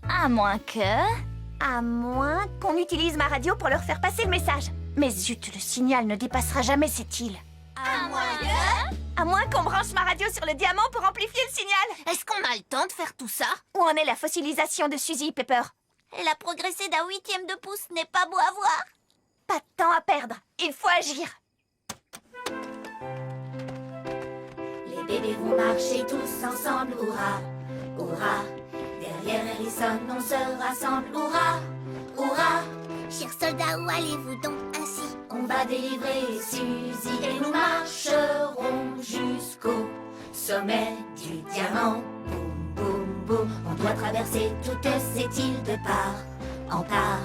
À moins que... À moins qu'on utilise ma radio pour leur faire passer le message. Mais zut, le signal ne dépassera jamais cette île. À moins que... À moins qu'on branche ma radio sur le diamant pour amplifier le signal. Est-ce qu'on a le temps de faire tout ça? Où en est la fossilisation de Suzy, Pepper? Elle a progressé d'1/8 de pouce, n'est pas beau à voir. Pas de temps à perdre. Il faut agir. Les bébés vont marcher tous ensemble, hurrah, hurrah. Derrière Harrison, on se rassemble, hurrah, hurrah. Chers soldats, où allez-vous donc ainsi? On va délivrer Suzy et nous marcherons jusqu'au sommet du diamant. Boum, boum, boum. On doit traverser toute cette île de part en part.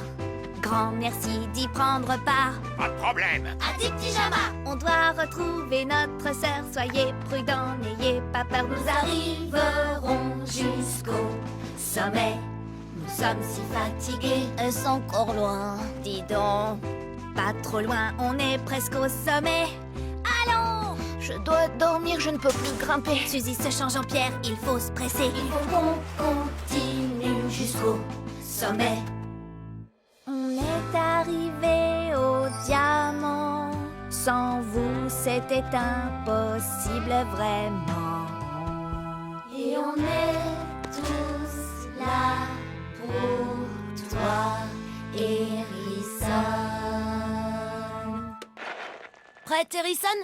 Grand merci d'y prendre part. Pas de problème. À du pyjama. On doit retrouver notre sœur. Soyez prudents, n'ayez pas peur. Nous arriverons jusqu'au sommet nous sommes si fatigués. Est-ce encore loin? Dis donc, pas trop loin, on est presque au sommet. Allons! Je dois dormir, je ne peux plus grimper. Suzy se change en pierre, il faut se presser. Il faut qu'on continue jusqu'au sommet. On est arrivé au diamant. Sans vous, c'était impossible vraiment. Et on est tous là pour toi, Harrison. Prête, Harrison?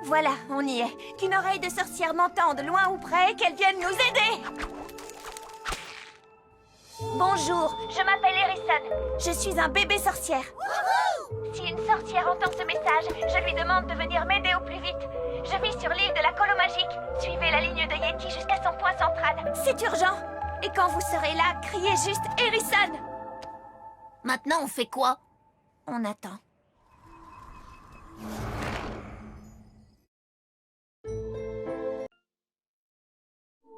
Voilà, on y est. Qu'une oreille de sorcière m'entende, loin ou près, qu'elle vienne nous aider. Bonjour, je m'appelle Harrison. Je suis un bébé sorcière. Si une sorcière entend ce message, je lui demande de venir m'aider au plus vite. Je vis sur l'île de la Colo Magique. Suivez la ligne de Yeti jusqu'à son point central. C'est urgent. Et quand vous serez là, criez juste Harrison. Maintenant, on fait quoi? On attend.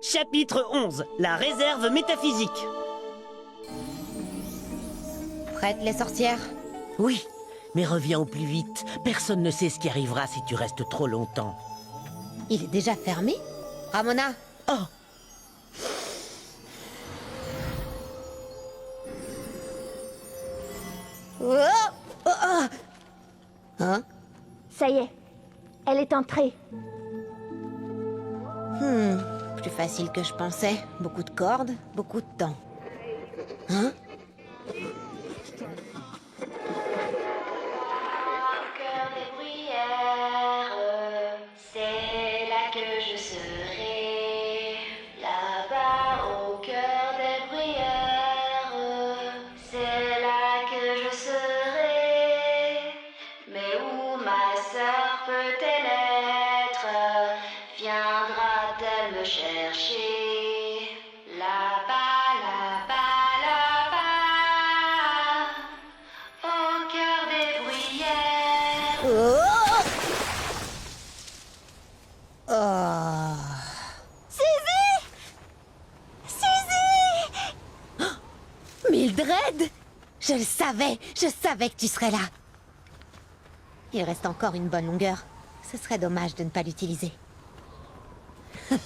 Chapitre 11. La réserve métaphysique. Prête, les sorcières? Oui, mais reviens au plus vite. Personne ne sait ce qui arrivera si tu restes trop longtemps. Il est déjà fermé? Ramona? Oh! Oh! Oh! Oh! Hein? Ça y est, elle est entrée. Plus facile que je pensais. Beaucoup de cordes, beaucoup de temps. Hein? C'est là que je serai, là-bas au cœur des bruyères. C'est là que je serai, mais où ma sœur peut-elle être? Viendra-t-elle me chercher? Là-bas, là-bas, là-bas, au cœur des bruyères. Oh! Suzy! Suzy! Mildred! Je savais que tu serais là. Il reste encore une bonne longueur. Ce serait dommage de ne pas l'utiliser. Suzy!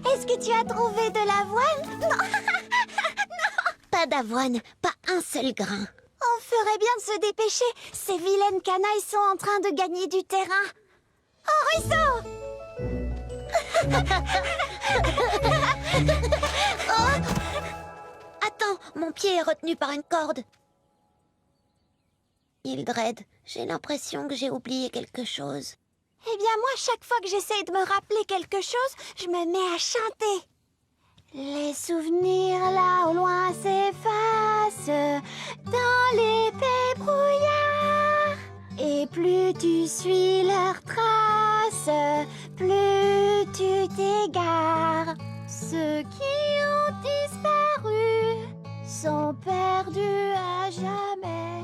Est-ce que tu as trouvé de l'avoine? Non! Pas d'avoine, pas un seul grain. On ferait bien de se dépêcher. Ces vilaines canailles sont en train de gagner du terrain. Oh, ruisseau! Oh! Attends, mon pied est retenu par une corde. Mildred, j'ai l'impression que j'ai oublié quelque chose. Eh bien, moi, chaque fois que j'essaye de me rappeler quelque chose, je me mets à chanter. Les souvenirs là au loin s'effacent dans l'épais brouillard. Et plus tu suis leurs traces, plus tu t'égares. Ceux qui ont disparu sont perdus à jamais.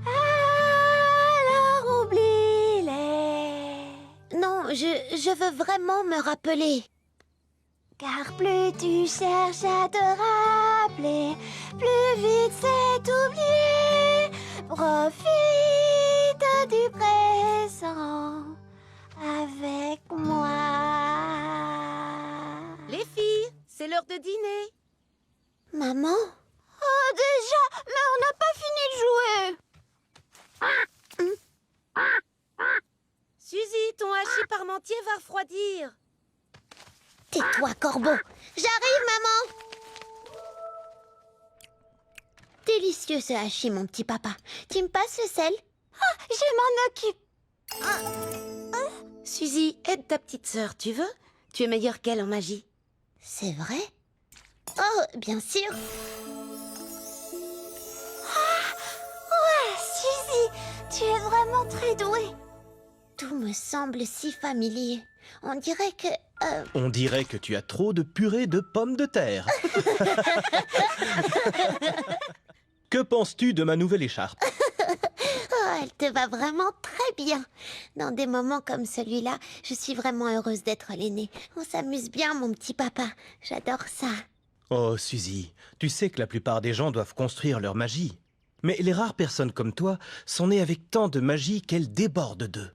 Alors oublie-les. Non, je veux vraiment me rappeler. Car plus tu cherches à te rappeler, plus vite c'est oublié. Profite du présent avec moi. Les filles, c'est l'heure de dîner. Maman? Oh, déjà? Mais on n'a pas fini de jouer. Suzy, ton hachis parmentier va refroidir. Tais-toi, corbeau. J'arrive, maman. Délicieux ce hachis, mon petit papa. Tu me passes le sel? Ah, je m'en occupe. Suzy, aide ta petite sœur, tu veux? Tu es meilleure qu'elle en magie. C'est vrai? Oh, bien sûr. Ouais, Suzy, tu es vraiment très douée. Tout me semble si familier. On dirait que... On dirait que tu as trop de purée de pommes de terre. Que penses-tu de ma nouvelle écharpe? Elle te va vraiment très bien. Dans des moments comme celui-là, je suis vraiment heureuse d'être l'aînée. On s'amuse bien, mon petit papa. J'adore ça. Oh, Suzy, tu sais que la plupart des gens doivent construire leur magie. Mais les rares personnes comme toi sont nées avec tant de magie qu'elles débordent d'eux.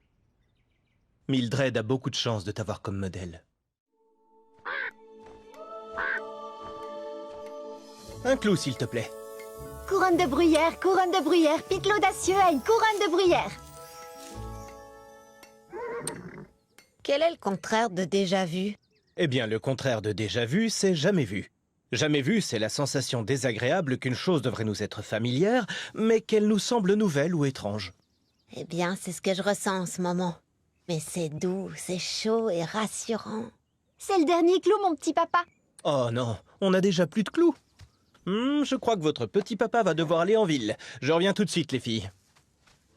Mildred a beaucoup de chance de t'avoir comme modèle. Un clou, s'il te plaît. Couronne de bruyère, Pete l'audacieux a une couronne de bruyère. Quel est le contraire de déjà vu? Eh bien, le contraire de déjà vu, c'est jamais vu. Jamais vu, c'est la sensation désagréable qu'une chose devrait nous être familière, mais qu'elle nous semble nouvelle ou étrange. Eh bien, c'est ce que je ressens en ce moment. Mais c'est doux, c'est chaud et rassurant. C'est le dernier clou, mon petit papa. Oh non, on n'a déjà plus de clous. Je crois que votre petit papa va devoir aller en ville. Je reviens tout de suite, les filles.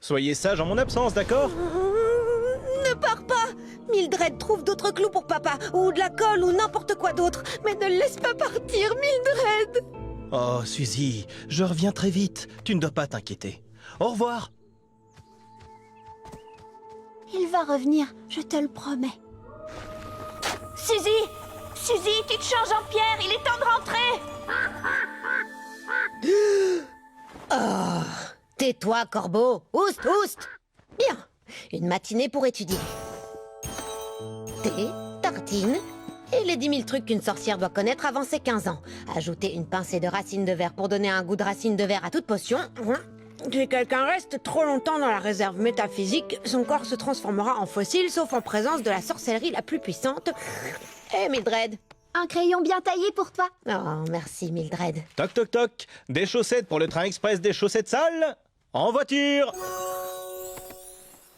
Soyez sages en mon absence, d'accord? Ne pars pas! Mildred trouve d'autres clous pour papa, ou de la colle, ou n'importe quoi d'autre. Mais ne le laisse pas partir, Mildred! Oh, Suzy, je reviens très vite. Tu ne dois pas t'inquiéter. Au revoir. Il va revenir, je te le promets. Suzy! Suzy, tu te changes en pierre, il est temps de rentrer! Oh, tais-toi, corbeau. Oust, oust. Bien, une matinée pour étudier. Thé, tartine et les 10 000 trucs qu'une sorcière doit connaître avant ses 15 ans. Ajouter une pincée de racines de verre pour donner un goût de racine de verre à toute potion. Si quelqu'un reste trop longtemps dans la réserve métaphysique, son corps se transformera en fossile, sauf en présence de la sorcellerie la plus puissante. Et Mildred? Un crayon bien taillé pour toi. Oh, merci Mildred. Toc toc toc. Des chaussettes pour le train express des chaussettes sales? En voiture!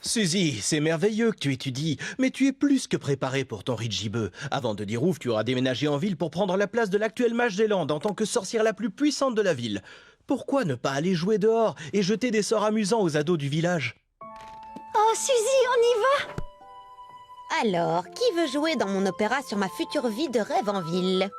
Suzy, c'est merveilleux que tu étudies, mais tu es plus que préparée pour ton Ridgibeu. Avant de dire ouf, tu auras déménagé en ville pour prendre la place de l'actuelle mage des Landes en tant que sorcière la plus puissante de la ville. Pourquoi ne pas aller jouer dehors et jeter des sorts amusants aux ados du village? Oh, Suzy, on y va! Alors, qui veut jouer dans mon opéra sur ma future vie de rêve en ville?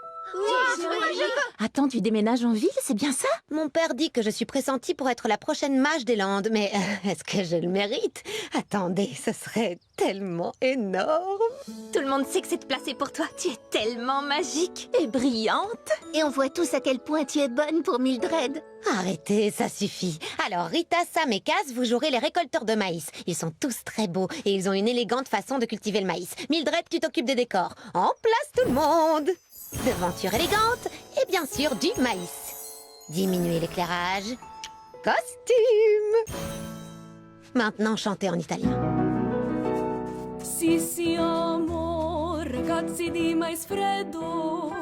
Attends, tu déménages en ville, c'est bien ça? Mon père dit que je suis pressentie pour être la prochaine mage des Landes, mais est-ce que je le mérite? Attendez, ce serait tellement énorme. Tout le monde sait que c'est de placé pour toi. Tu es tellement magique et brillante. Et on voit tous à quel point tu es bonne pour Mildred. Arrêtez, ça suffit. Alors, Rita, Sam et Kaz, vous jouerez les récolteurs de maïs. Ils sont tous très beaux et ils ont une élégante façon de cultiver le maïs. Mildred, tu t'occupes des décors. En place tout le monde! Devanture élégante et bien sûr du maïs. Diminuez l'éclairage. Costume! Maintenant, chantez en italien. Sì, siamo ragazzi di mais freddo,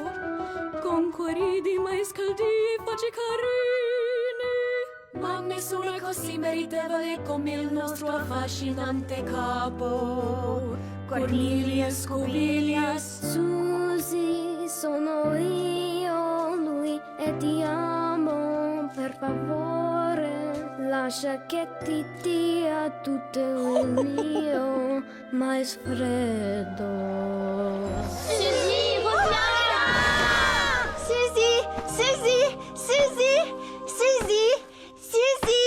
con cuori di mais caldi, facce carini, ma nessuno è così meritevole come il nostro affascinante capo, Cornelius Cubilius. Suzy, sono io, lui e ti amo, per favore, lascia che ti dia tutto il mio mais freddo. Suzy, reviens! Suzy, Suzy, Suzy, Suzy, Suzy!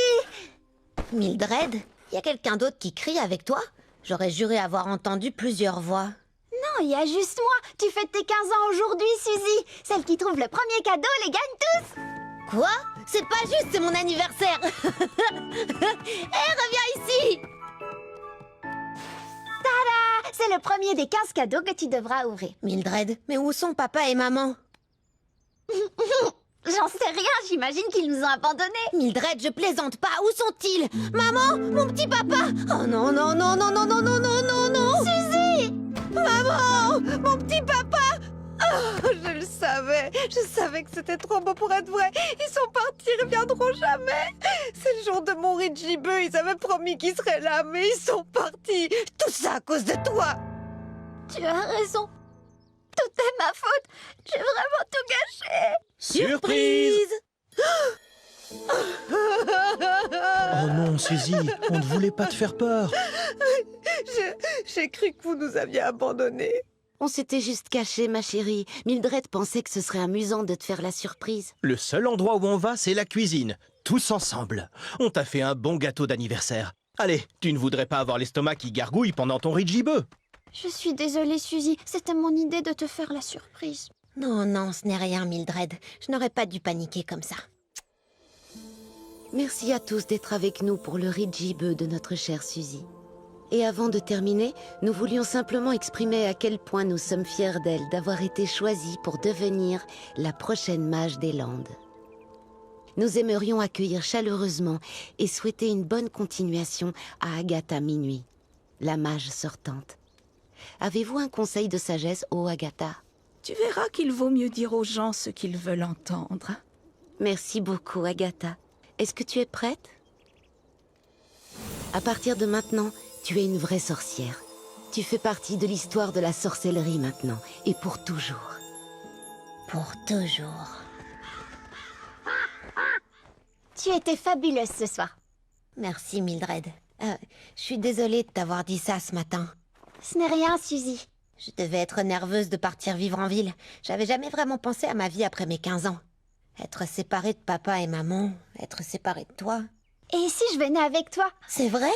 Mildred, y a quelqu'un d'autre qui crie avec toi? J'aurais juré avoir entendu plusieurs voix. Non, il y a juste moi. Tu fêtes tes 15 ans aujourd'hui, Suzy. Celle qui trouve le premier cadeau les gagne tous. Quoi? C'est pas juste, c'est mon anniversaire. Hé, reviens ici. Tada! C'est le premier des 15 cadeaux que tu devras ouvrir. Mildred, mais où sont papa et maman? J'en sais rien, j'imagine qu'ils nous ont abandonnés. Mildred, je plaisante pas, où sont-ils? Maman, mon petit papa! Oh non, non, non, non, non, non, non, non, non, non! Suzy! Maman! Mon petit papa! Oh, je savais que c'était trop beau pour être vrai. Ils sont partis, ils reviendront jamais. C'est le jour de mon Ridgibeu, ils avaient promis qu'ils seraient là, mais ils sont partis. Tout ça à cause de toi. Tu as raison. Tout est ma faute. J'ai vraiment tout gâché. Surprise! Oh non, Suzy, on ne voulait pas te faire peur. J'ai cru que vous nous aviez abandonnés. On s'était juste caché, ma chérie. Mildred pensait que ce serait amusant de te faire la surprise. Le seul endroit où on va, c'est la cuisine. Tous ensemble. On t'a fait un bon gâteau d'anniversaire. Allez, tu ne voudrais pas avoir l'estomac qui gargouille pendant ton ridjibeu? Je suis désolée, Suzy. C'était mon idée de te faire la surprise. Non, non, ce n'est rien, Mildred. Je n'aurais pas dû paniquer comme ça. Merci à tous d'être avec nous pour le ridjibeu de notre chère Suzy. Et avant de terminer, nous voulions simplement exprimer à quel point nous sommes fiers d'elle d'avoir été choisie pour devenir la prochaine mage des Landes. Nous aimerions accueillir chaleureusement et souhaiter une bonne continuation à Agatha Minuit, la mage sortante. Avez-vous un conseil de sagesse, ô Agatha? Tu verras qu'il vaut mieux dire aux gens ce qu'ils veulent entendre. Merci beaucoup, Agatha. Est-ce que tu es prête? À partir de maintenant, tu es une vraie sorcière. Tu fais partie de l'histoire de la sorcellerie maintenant, et pour toujours. Pour toujours. Tu étais fabuleuse ce soir. Merci, Mildred. Je suis désolée de t'avoir dit ça ce matin. Ce n'est rien, Suzy. Je devais être nerveuse de partir vivre en ville. J'avais jamais vraiment pensé à ma vie après mes 15 ans. Être séparée de papa et maman, être séparée de toi. Et si je venais avec toi? C'est vrai?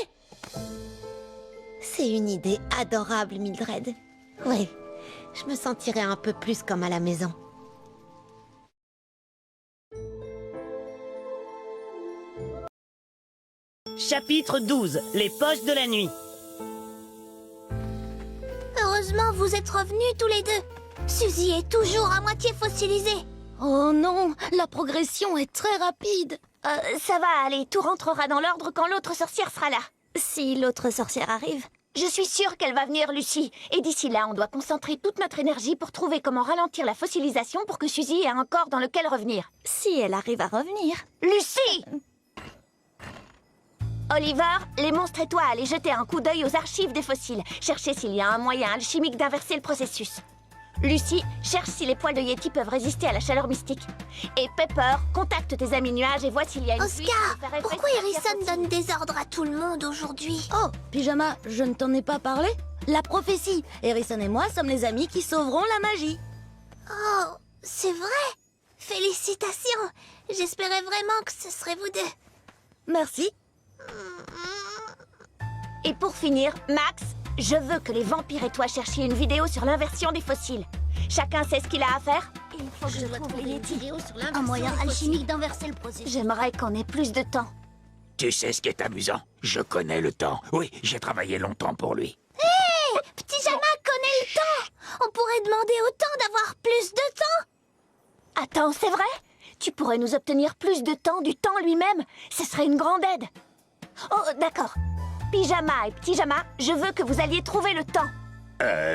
C'est une idée adorable, Mildred. Oui, je me sentirais un peu plus comme à la maison. Chapitre 12. Les poches de la nuit. Heureusement, vous êtes revenus tous les deux. Suzy est toujours à moitié fossilisée. Oh non, la progression est très rapide. Ça va aller, tout rentrera dans l'ordre quand l'autre sorcière sera là. Si l'autre sorcière arrive. Je suis sûre qu'elle va venir, Lucie. Et d'ici là, on doit concentrer toute notre énergie pour trouver comment ralentir la fossilisation pour que Suzy ait un corps dans lequel revenir. Si elle arrive à revenir. Lucie! Oliver, les monstres et toi allez jeter un coup d'œil aux archives des fossiles. Cherchez s'il y a un moyen alchimique d'inverser le processus. Lucie, cherche si les poils de Yeti peuvent résister à la chaleur mystique. Et Pepper, contacte tes amis nuages et vois s'il y a une Oscar, pourquoi Harrison donne des ordres à tout le monde aujourd'hui? Oh, Pyjama, je ne t'en ai pas parlé? La prophétie. Harrison et moi sommes les amis qui sauveront la magie. Oh, c'est vrai? Félicitations. J'espérais vraiment que ce serait vous deux. Merci. Et pour finir, Max, je veux que les vampires et toi cherchiez une vidéo sur l'inversion des fossiles. Chacun sait ce qu'il a à faire? Il faut que je trouve les Yeti. Un moyen alchimique d'inverser le processus. J'aimerais qu'on ait plus de temps. Tu sais ce qui est amusant? Je connais le temps. Oui, j'ai travaillé longtemps pour lui. Hé! Pyjama connaît le temps! On pourrait demander au temps d'avoir plus de temps! Attends, c'est vrai? Tu pourrais nous obtenir plus de temps du temps lui-même. Ce serait une grande aide. Oh, d'accord. Pyjama et Pyjama, je veux que vous alliez trouver le temps.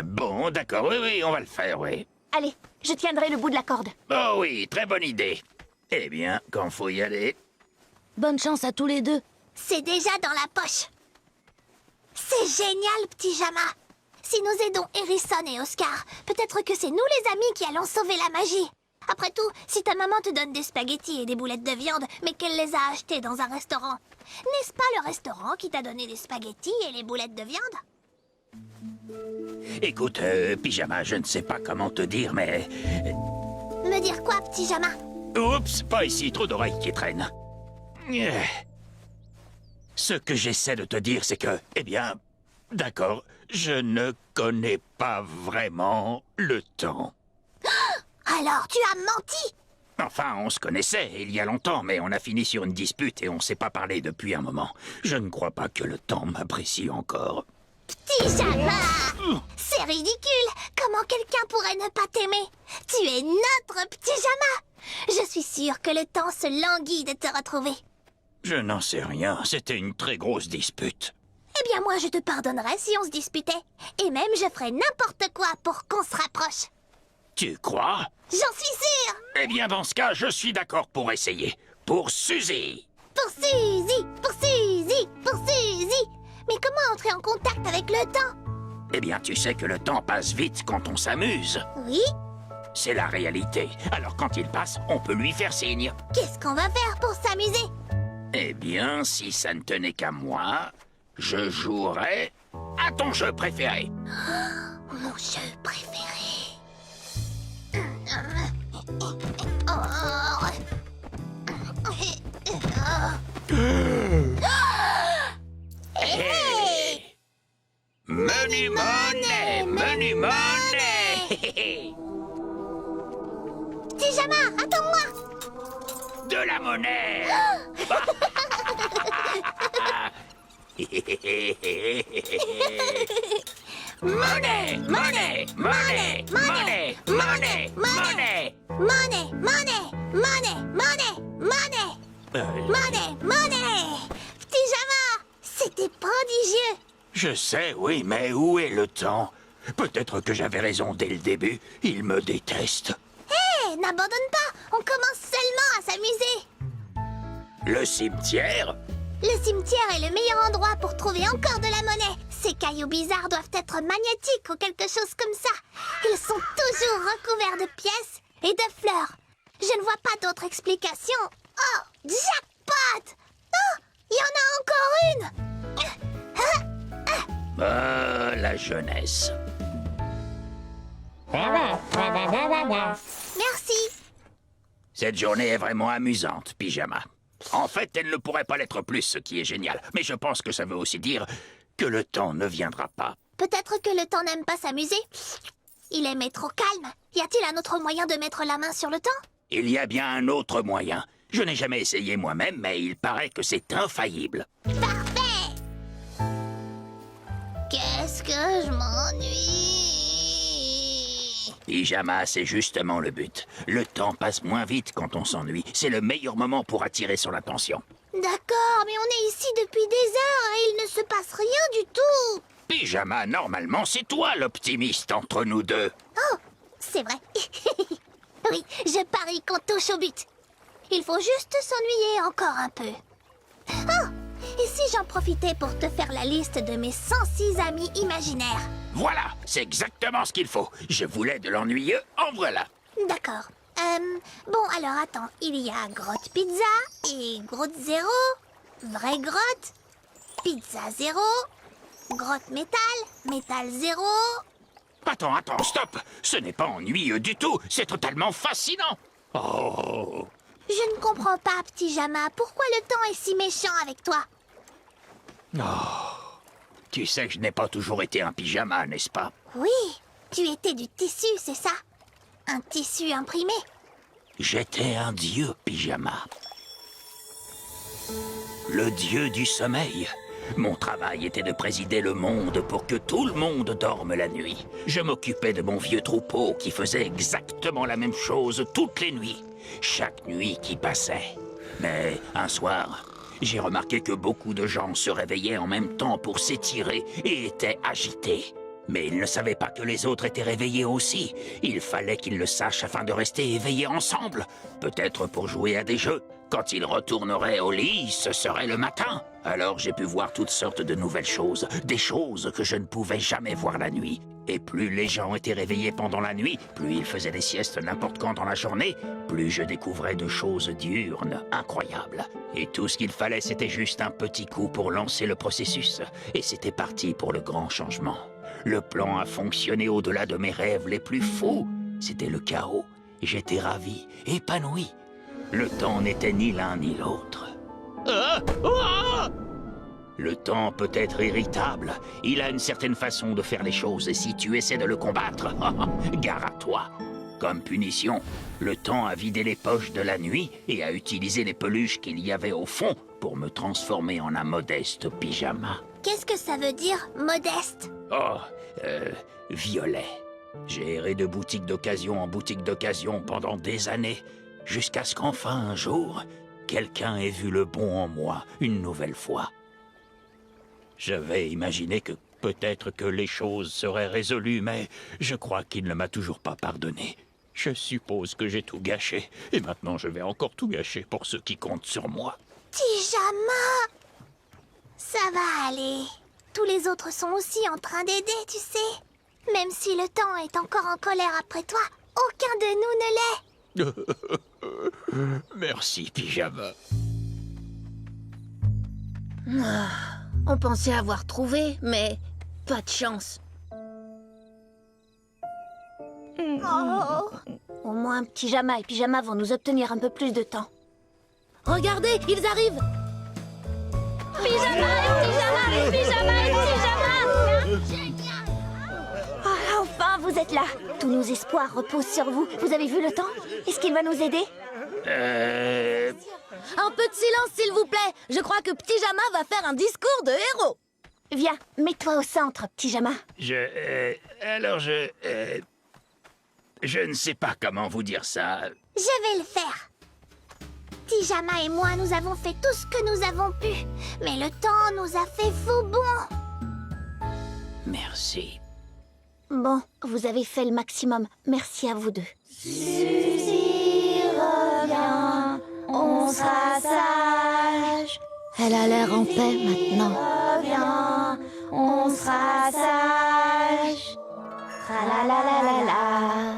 Bon, d'accord, oui, on va le faire, oui. Allez, je tiendrai le bout de la corde. Oh oui, très bonne idée. Eh bien, quand faut y aller... Bonne chance à tous les deux. C'est déjà dans la poche. C'est génial, Pyjama. Si nous aidons Harrison et Oscar, peut-être que c'est nous les amis qui allons sauver la magie. Après tout, si ta maman te donne des spaghettis et des boulettes de viande, mais qu'elle les a achetées dans un restaurant, n'est-ce pas le restaurant qui t'a donné des spaghettis et les boulettes de viande? Écoute, Pyjama, je ne sais pas comment te dire, mais... Me dire quoi, Pyjama? Oups, pas ici, trop d'oreilles qui traînent. Ce que j'essaie de te dire, c'est que, eh bien, d'accord, je ne connais pas vraiment le temps. Alors, tu as menti! Enfin, on se connaissait il y a longtemps, mais on a fini sur une dispute et on s'est pas parlé depuis un moment. Je ne crois pas que le temps m'apprécie encore. Pyjama! C'est ridicule! Comment quelqu'un pourrait ne pas t'aimer? Tu es notre Pyjama! Je suis sûre que le temps se languit de te retrouver. Je n'en sais rien, c'était une très grosse dispute. Eh bien, moi, je te pardonnerais si on se disputait. Et même, je ferais n'importe quoi pour qu'on se rapproche. Tu crois? J'en suis sûre! Eh bien, dans ce cas, je suis d'accord pour essayer. Pour Suzy! Pour Suzy! Pour Suzy! Pour Suzy! Mais comment entrer en contact avec le temps? Eh bien, tu sais que le temps passe vite quand on s'amuse. Oui? C'est la réalité. Alors, quand il passe, on peut lui faire signe. Qu'est-ce qu'on va faire pour s'amuser? Eh bien, si ça ne tenait qu'à moi, je jouerais à ton jeu préféré. Mon jeu préféré. Hey. Menu monnaie, menu monnaie. Pyjama, attends-moi. De la monnaie. Monnaie, monnaie, monnaie, monnaie, monnaie, monnaie. Monnaie, monnaie, monnaie, monnaie, monnaie. Monnaie, monnaie. Pyjama, c'était prodigieux. Je sais, oui, mais où est le temps? Peut-être que j'avais raison dès le début. Il me déteste. Hé, n'abandonne pas. On commence seulement à s'amuser. Le cimetière? Le cimetière est le meilleur endroit pour trouver encore de la monnaie. Ces cailloux bizarres doivent être magnétiques ou quelque chose comme ça. Ils sont toujours recouverts de pièces et de fleurs. Je ne vois pas d'autre explication. Oh, jackpot! Oh, il y en a encore une! Ah, la jeunesse. Merci. Cette journée est vraiment amusante, Pyjama. En fait, elle ne pourrait pas l'être plus, ce qui est génial. Mais je pense que ça veut aussi dire que le temps ne viendra pas. Peut-être que le temps n'aime pas s'amuser. Il aimait trop calme. Y a-t-il un autre moyen de mettre la main sur le temps? Il y a bien un autre moyen. Je n'ai jamais essayé moi-même, mais il paraît que c'est infaillible. Parfait! Qu'est-ce que je m'ennuie? Pyjama, c'est justement le but. Le temps passe moins vite quand on s'ennuie. C'est le meilleur moment pour attirer son attention. D'accord, mais on est ici depuis des heures et il ne se passe rien du tout. Pyjama, normalement, c'est toi l'optimiste entre nous deux. Oh, c'est vrai. Oui, je parie qu'on touche au but. Il faut juste s'ennuyer encore un peu. Oh, et si j'en profitais pour te faire la liste de mes 106 amis imaginaires? Voilà, c'est exactement ce qu'il faut. Je voulais de l'ennuyeux, en voilà. D'accord. Bon, alors attends. Il y a grotte pizza et grotte 0, vraie grotte, pizza 0, grotte métal, métal 0... Attends, stop. Ce n'est pas ennuyeux du tout. C'est totalement fascinant. Oh. Je ne comprends pas, Pyjama. Pourquoi le temps est si méchant avec toi? Oh. Tu sais que je n'ai pas toujours été un pyjama, n'est-ce pas? Oui, tu étais du tissu, c'est ça? Un tissu imprimé? J'étais un dieu, Pyjama. Le dieu du sommeil. Mon travail était de présider le monde pour que tout le monde dorme la nuit. Je m'occupais de mon vieux troupeau qui faisait exactement la même chose toutes les nuits. Chaque nuit qui passait. Mais un soir, j'ai remarqué que beaucoup de gens se réveillaient en même temps pour s'étirer et étaient agités. Mais ils ne savaient pas que les autres étaient réveillés aussi. Il fallait qu'ils le sachent afin de rester éveillés ensemble. Peut-être pour jouer à des jeux. Quand ils retourneraient au lit, ce serait le matin. Alors j'ai pu voir toutes sortes de nouvelles choses. Des choses que je ne pouvais jamais voir la nuit. Et plus les gens étaient réveillés pendant la nuit, plus ils faisaient des siestes n'importe quand dans la journée, plus je découvrais de choses diurnes, incroyables. Et tout ce qu'il fallait, c'était juste un petit coup pour lancer le processus. Et c'était parti pour le grand changement. Le plan a fonctionné au-delà de mes rêves les plus fous. C'était le chaos. J'étais ravi, épanoui. Le temps n'était ni l'un ni l'autre. Le temps peut être irritable. Il a une certaine façon de faire les choses et si tu essaies de le combattre, gare à toi. Comme punition, le temps a vidé les poches de la nuit et a utilisé les peluches qu'il y avait au fond pour me transformer en un modeste pyjama. Qu'est-ce que ça veut dire, modeste? Oh, violet. J'ai erré de boutique d'occasion en boutique d'occasion pendant des années, jusqu'à ce qu'enfin un jour, quelqu'un ait vu le bon en moi une nouvelle fois. J'avais imaginé que peut-être que les choses seraient résolues, mais je crois qu'il ne m'a toujours pas pardonné. Je suppose que j'ai tout gâché, et maintenant je vais encore tout gâcher pour ceux qui comptent sur moi. Pyjama! Ça va aller. Tous les autres sont aussi en train d'aider, tu sais. Même si le temps est encore en colère après toi, aucun de nous ne l'est. Merci, Pyjama. On pensait avoir trouvé, mais pas de chance. Oh. Au moins, Pyjama et Pyjama vont nous obtenir un peu plus de temps. Regardez, ils arrivent! Ah, enfin, vous êtes là. Tous nos espoirs reposent sur vous. Vous avez vu le temps? Est-ce qu'il va nous aider? Un peu de silence, s'il vous plaît. Je crois que Pyjama va faire un discours de héros. Viens, mets-toi au centre, Pyjama. Je ne sais pas comment vous dire ça. Je vais le faire. Pyjama et moi, nous avons fait tout ce que nous avons pu. Mais le temps nous a fait faux bond. Merci. Bon, vous avez fait le maximum. Merci à vous deux. Suzy revient, on sera sage. Elle a l'air en paix maintenant. Reviens, on sera sage. Tralalalala.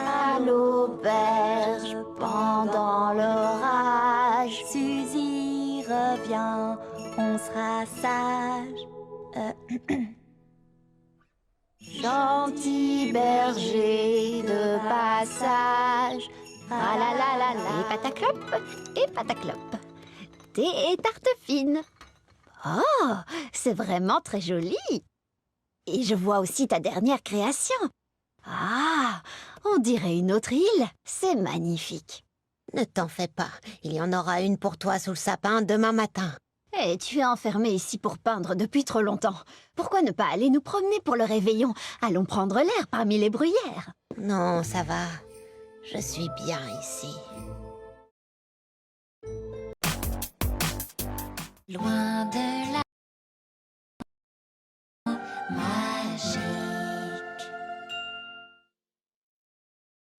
À l'auberge pendant l'orage. Suzy revient, on sera sage. Gentil berger de passage. Et pataclope. Thé et tarte fine. Oh, c'est vraiment très joli. Et je vois aussi ta dernière création. Ah, on dirait une autre île. C'est magnifique. Ne t'en fais pas, il y en aura une pour toi sous le sapin demain matin. Eh, tu es enfermé ici pour peindre depuis trop longtemps. Pourquoi ne pas aller nous promener pour le réveillon? Allons prendre l'air parmi les bruyères. Non, ça va. Je suis bien ici. Loin de la magique.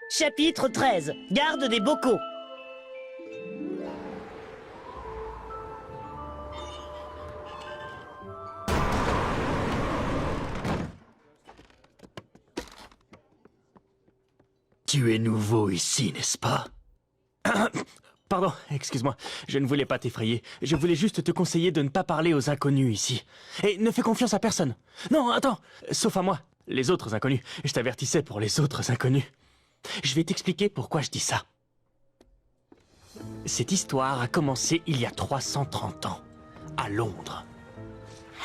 Chapitre 13. Garde des bocaux. Tu es nouveau ici, n'est-ce pas? Pardon, excuse-moi, je ne voulais pas t'effrayer. Je voulais juste te conseiller de ne pas parler aux inconnus ici. Et ne fais confiance à personne. Non, attends, sauf à moi, les autres inconnus. Je t'avertissais pour les autres inconnus. Je vais t'expliquer pourquoi je dis ça. Cette histoire a commencé il y a 330 ans, à Londres.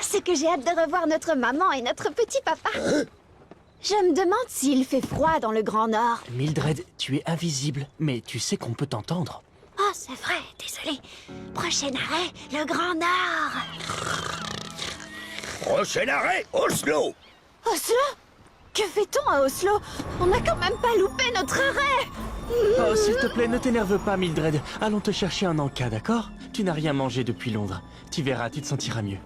C'est que j'ai hâte de revoir notre maman et notre petit papa. Je me demande s'il fait froid dans le Grand Nord. Mildred, tu es invisible, mais tu sais qu'on peut t'entendre. Oh, c'est vrai, désolé. Prochain arrêt, le Grand Nord. Prochain arrêt, Oslo. Oslo? Que fait-on à Oslo? On n'a quand même pas loupé notre arrêt. Oh, s'il te plaît, ne t'énerve pas, Mildred. Allons te chercher un encas, d'accord? Tu n'as rien mangé depuis Londres. Tu verras, tu te sentiras mieux.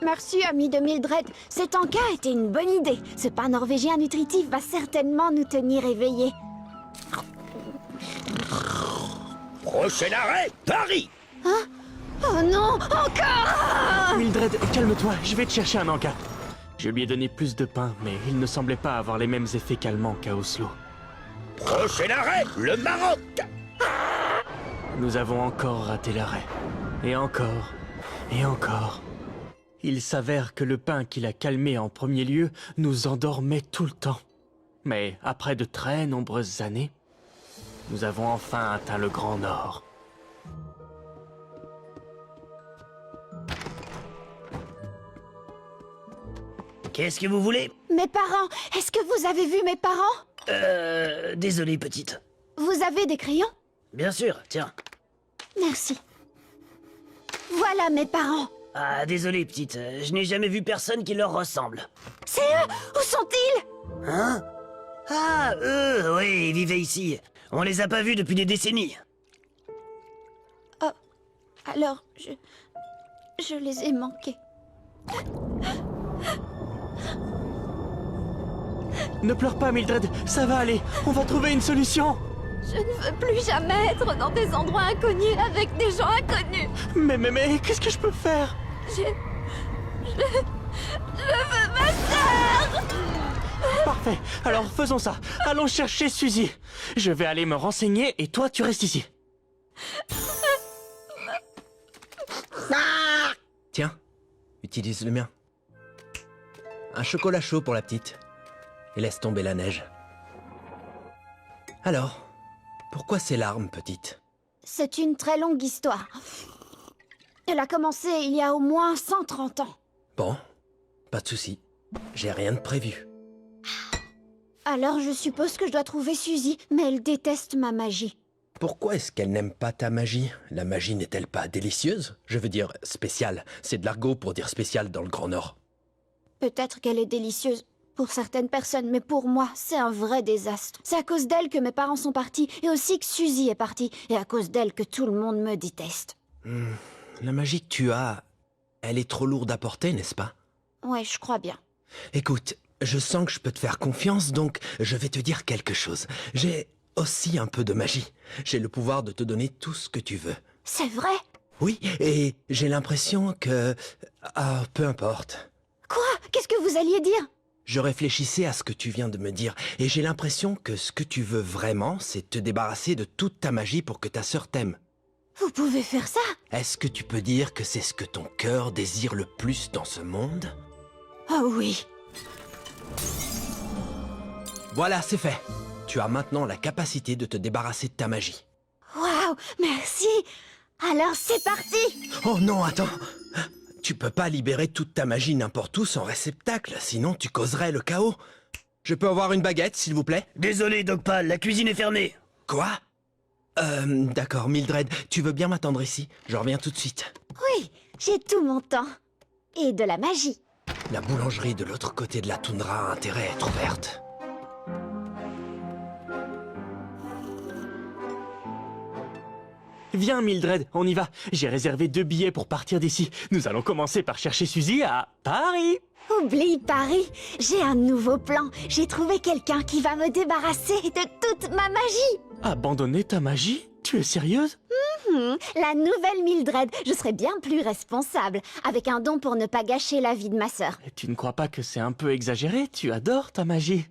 Merci, ami de Mildred. Cet encas était une bonne idée. Ce pain norvégien nutritif va certainement nous tenir éveillés. Prochain arrêt, Paris. Hein? Oh non, encore! Mildred, calme-toi, je vais te chercher un encas. Je lui ai donné plus de pain, mais il ne semblait pas avoir les mêmes effets calmants qu'à Oslo. Prochain arrêt, le Maroc. Nous avons encore raté l'arrêt. Et encore. Et encore. Il s'avère que le pain qui l'a calmé en premier lieu nous endormait tout le temps. Mais après de très nombreuses années, nous avons enfin atteint le Grand Nord. Qu'est-ce que vous voulez? Mes parents, est-ce que vous avez vu mes parents? Désolé, petite. Vous avez des crayons? Bien sûr, tiens. Merci. Voilà mes parents. Ah, désolé, petite. Je n'ai jamais vu personne qui leur ressemble. C'est eux! Où sont-ils? Hein? Ah, eux, oui, ils vivaient ici. On les a pas vus depuis des décennies. Oh, alors, je les ai manqués. Ne pleure pas, Mildred, ça va aller. On va trouver une solution. Je ne veux plus jamais être dans des endroits inconnus avec des gens inconnus. Mais, qu'est-ce que je peux faire? Je veux ma sœur. Parfait, alors faisons ça. Allons chercher Suzy. Je vais aller me renseigner et toi, tu restes ici. Tiens, utilise le mien. Un chocolat chaud pour la petite. Et laisse tomber la neige. Alors, pourquoi ces larmes, petite? C'est une très longue histoire. Elle a commencé il y a au moins 130 ans. Bon, pas de souci. J'ai rien de prévu. Alors je suppose que je dois trouver Suzy, mais elle déteste ma magie. Pourquoi est-ce qu'elle n'aime pas ta magie? La magie n'est-elle pas délicieuse? Je veux dire, spéciale. C'est de l'argot pour dire spécial dans le Grand Nord. Peut-être qu'elle est délicieuse pour certaines personnes, mais pour moi, c'est un vrai désastre. C'est à cause d'elle que mes parents sont partis, et aussi que Suzy est partie, et à cause d'elle que tout le monde me déteste. La magie que tu as, elle est trop lourde à porter, n'est-ce pas? Ouais, je crois bien. Écoute, je sens que je peux te faire confiance, donc je vais te dire quelque chose. J'ai aussi un peu de magie. J'ai le pouvoir de te donner tout ce que tu veux. C'est vrai? Oui, et j'ai l'impression que... Ah, peu importe. Quoi? Qu'est-ce que vous alliez dire? Je réfléchissais à ce que tu viens de me dire, et j'ai l'impression que ce que tu veux vraiment, c'est te débarrasser de toute ta magie pour que ta sœur t'aime. Vous pouvez faire ça? Est-ce que tu peux dire que c'est ce que ton cœur désire le plus dans ce monde? Oh oui. Voilà, c'est fait. Tu as maintenant la capacité de te débarrasser de ta magie. Waouh, merci. Alors c'est parti. Oh non, attends. Tu peux pas libérer toute ta magie n'importe où sans réceptacle, sinon tu causerais le chaos. Je peux avoir une baguette, s'il vous plaît? Désolé, Dogpal, la cuisine est fermée. Quoi? D'accord, Mildred, tu veux bien m'attendre ici? Je reviens tout de suite. Oui, j'ai tout mon temps. Et de la magie. La boulangerie de l'autre côté de la toundra a intérêt à être ouverte. Viens, Mildred, on y va. J'ai réservé 2 billets pour partir d'ici. Nous allons commencer par chercher Suzy à Paris. Oublie Paris, j'ai un nouveau plan. J'ai trouvé quelqu'un qui va me débarrasser de toute ma magie. Abandonner ta magie? Tu es sérieuse? La nouvelle Mildred, je serai bien plus responsable, avec un don pour ne pas gâcher la vie de ma sœur. Et tu ne crois pas que c'est un peu exagéré? Tu adores ta magie.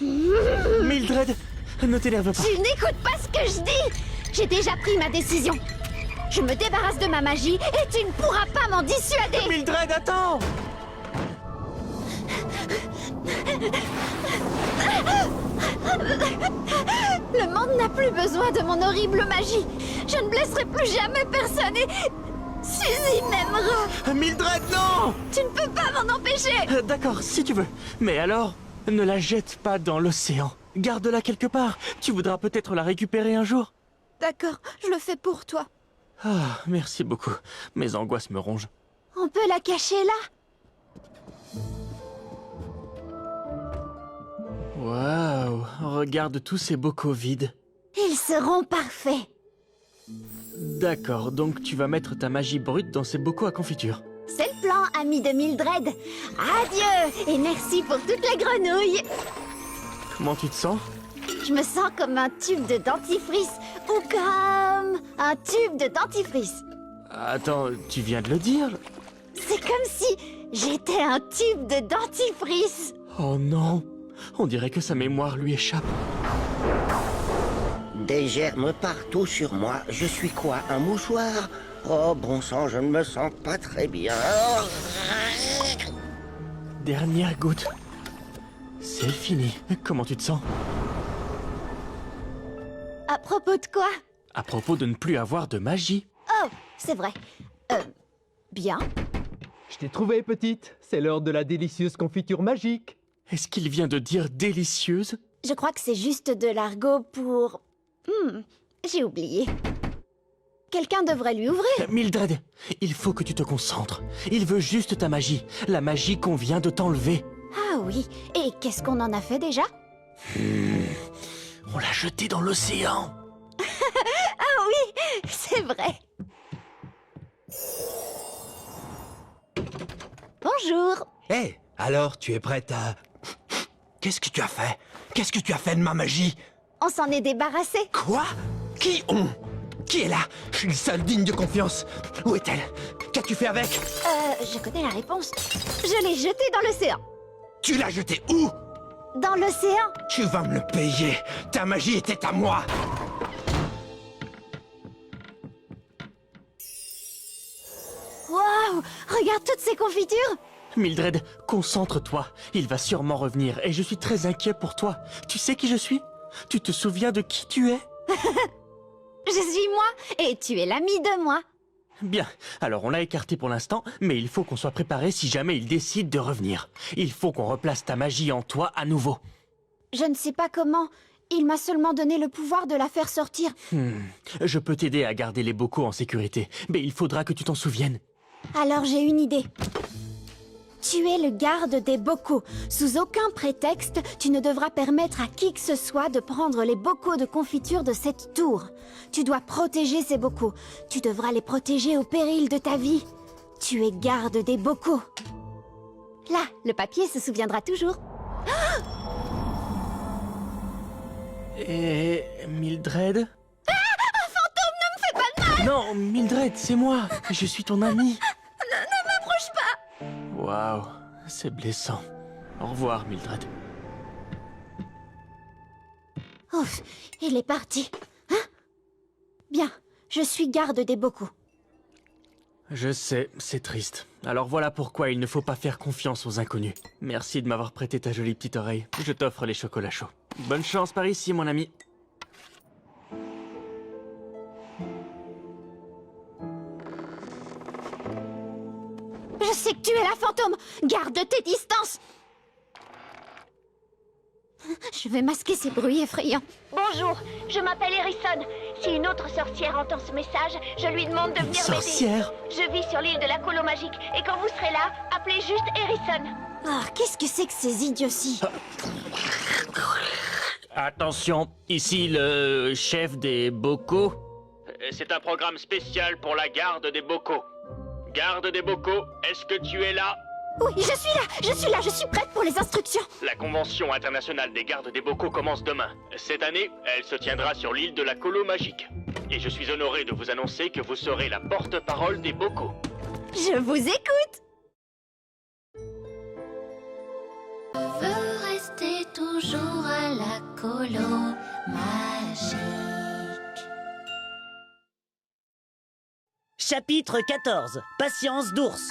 Mildred, ne t'énerve pas. Tu n'écoutes pas ce que je dis. J'ai déjà pris ma décision. Je me débarrasse de ma magie et tu ne pourras pas m'en dissuader. Mildred, attends! Le monde n'a plus besoin de mon horrible magie. Je ne blesserai plus jamais personne et... Suzy m'aimera. Mildred, non! Tu ne peux pas m'en empêcher. D'accord, si tu veux. Mais alors, ne la jette pas dans l'océan. Garde-la quelque part. Tu voudras peut-être la récupérer un jour. D'accord, je le fais pour toi. Ah, merci beaucoup. Mes angoisses me rongent. On peut la cacher là? Waouh, regarde tous ces bocaux vides. Ils seront parfaits. D'accord, donc tu vas mettre ta magie brute dans ces bocaux à confiture. C'est le plan, ami de Mildred. Adieu et merci pour toutes les grenouilles. Comment tu te sens? Je me sens comme un tube de dentifrice ou comme un tube de dentifrice. Attends, tu viens de le dire? C'est comme si j'étais un tube de dentifrice. Oh non, on dirait que sa mémoire lui échappe. Des germes partout sur moi. Je suis quoi, un mouchoir? Oh, bon sang, je ne me sens pas très bien. Dernière goutte. C'est fini. Comment tu te sens? À propos de quoi? À propos de ne plus avoir de magie. Oh, c'est vrai. Bien. Je t'ai trouvé, petite. C'est l'heure de la délicieuse confiture magique. Est-ce qu'il vient de dire délicieuse? Je crois que c'est juste de l'argot pour... j'ai oublié. Quelqu'un devrait lui ouvrir. Mildred, il faut que tu te concentres. Il veut juste ta magie. La magie qu'on vient de t'enlever. Ah oui. Et qu'est-ce qu'on en a fait déjà? On l'a jeté dans l'océan. Ah oui, c'est vrai. Bonjour. Hé, alors tu es prête à... Qu'est-ce que tu as fait? Qu'est-ce que tu as fait de ma magie? On s'en est débarrassé. Quoi? Qui on? Qui est là? Je suis le seul digne de confiance. Où est-elle? Qu'as-tu fait avec? Je connais la réponse. Je l'ai jetée dans l'océan. Tu l'as jetée où? Dans l'océan. Tu vas me le payer. Ta magie était à moi. Waouh! Regarde toutes ces confitures. Mildred, concentre-toi. Il va sûrement revenir et je suis très inquiet pour toi. Tu sais qui je suis? Tu te souviens de qui tu es? Je suis moi, et tu es l'ami de moi. Bien, alors on l'a écarté pour l'instant, mais il faut qu'on soit préparé si jamais il décide de revenir. Il faut qu'on replace ta magie en toi à nouveau. Je ne sais pas comment. Il m'a seulement donné le pouvoir de la faire sortir. Je peux t'aider à garder les bocaux en sécurité, mais il faudra que tu t'en souviennes. Alors j'ai une idée. Tu es le garde des bocaux. Sous aucun prétexte, tu ne devras permettre à qui que ce soit de prendre les bocaux de confiture de cette tour. Tu dois protéger ces bocaux. Tu devras les protéger au péril de ta vie. Tu es garde des bocaux. Là, le papier se souviendra toujours. Et Mildred? Un fantôme, ne me fais pas de mal! Non, Mildred, c'est moi. Je suis ton ami. Ne m'approche pas! Waouh, c'est blessant. Au revoir, Mildred. Ouf, il est parti. Hein? Bien, je suis garde des bocaux. Je sais, c'est triste. Alors voilà pourquoi il ne faut pas faire confiance aux inconnus. Merci de m'avoir prêté ta jolie petite oreille. Je t'offre les chocolats chauds. Bonne chance par ici, mon ami. Je sais que tu es la fantôme. Garde tes distances. Je vais masquer ces bruits effrayants. Bonjour, je m'appelle Harrison. Si une autre sorcière entend ce message, je lui demande de venir m'aider. Sorcière? Je vis sur l'île de la Colo Magique, et quand vous serez là, appelez juste Harrison. Ah, qu'est-ce que c'est que ces idioties? Attention, ici le chef des bocaux. C'est un programme spécial pour la garde des bocaux. Garde des bocaux, est-ce que tu es là? Oui, je suis prête pour les instructions. La Convention internationale des gardes des bocaux commence demain. Cette année, elle se tiendra sur l'île de la Colo Magique. Et je suis honoré de vous annoncer que vous serez la porte-parole des bocaux. Je vous écoute. Je veux rester toujours à la Colo Magique. Chapitre 14. Patience d'ours.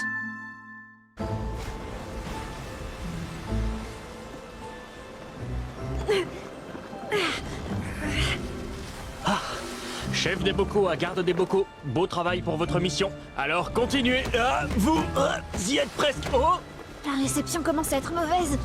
Chef des bocaux à garde des bocaux, beau travail pour votre mission. Alors continuez, vous y êtes presque. Oh! La réception commence à être mauvaise.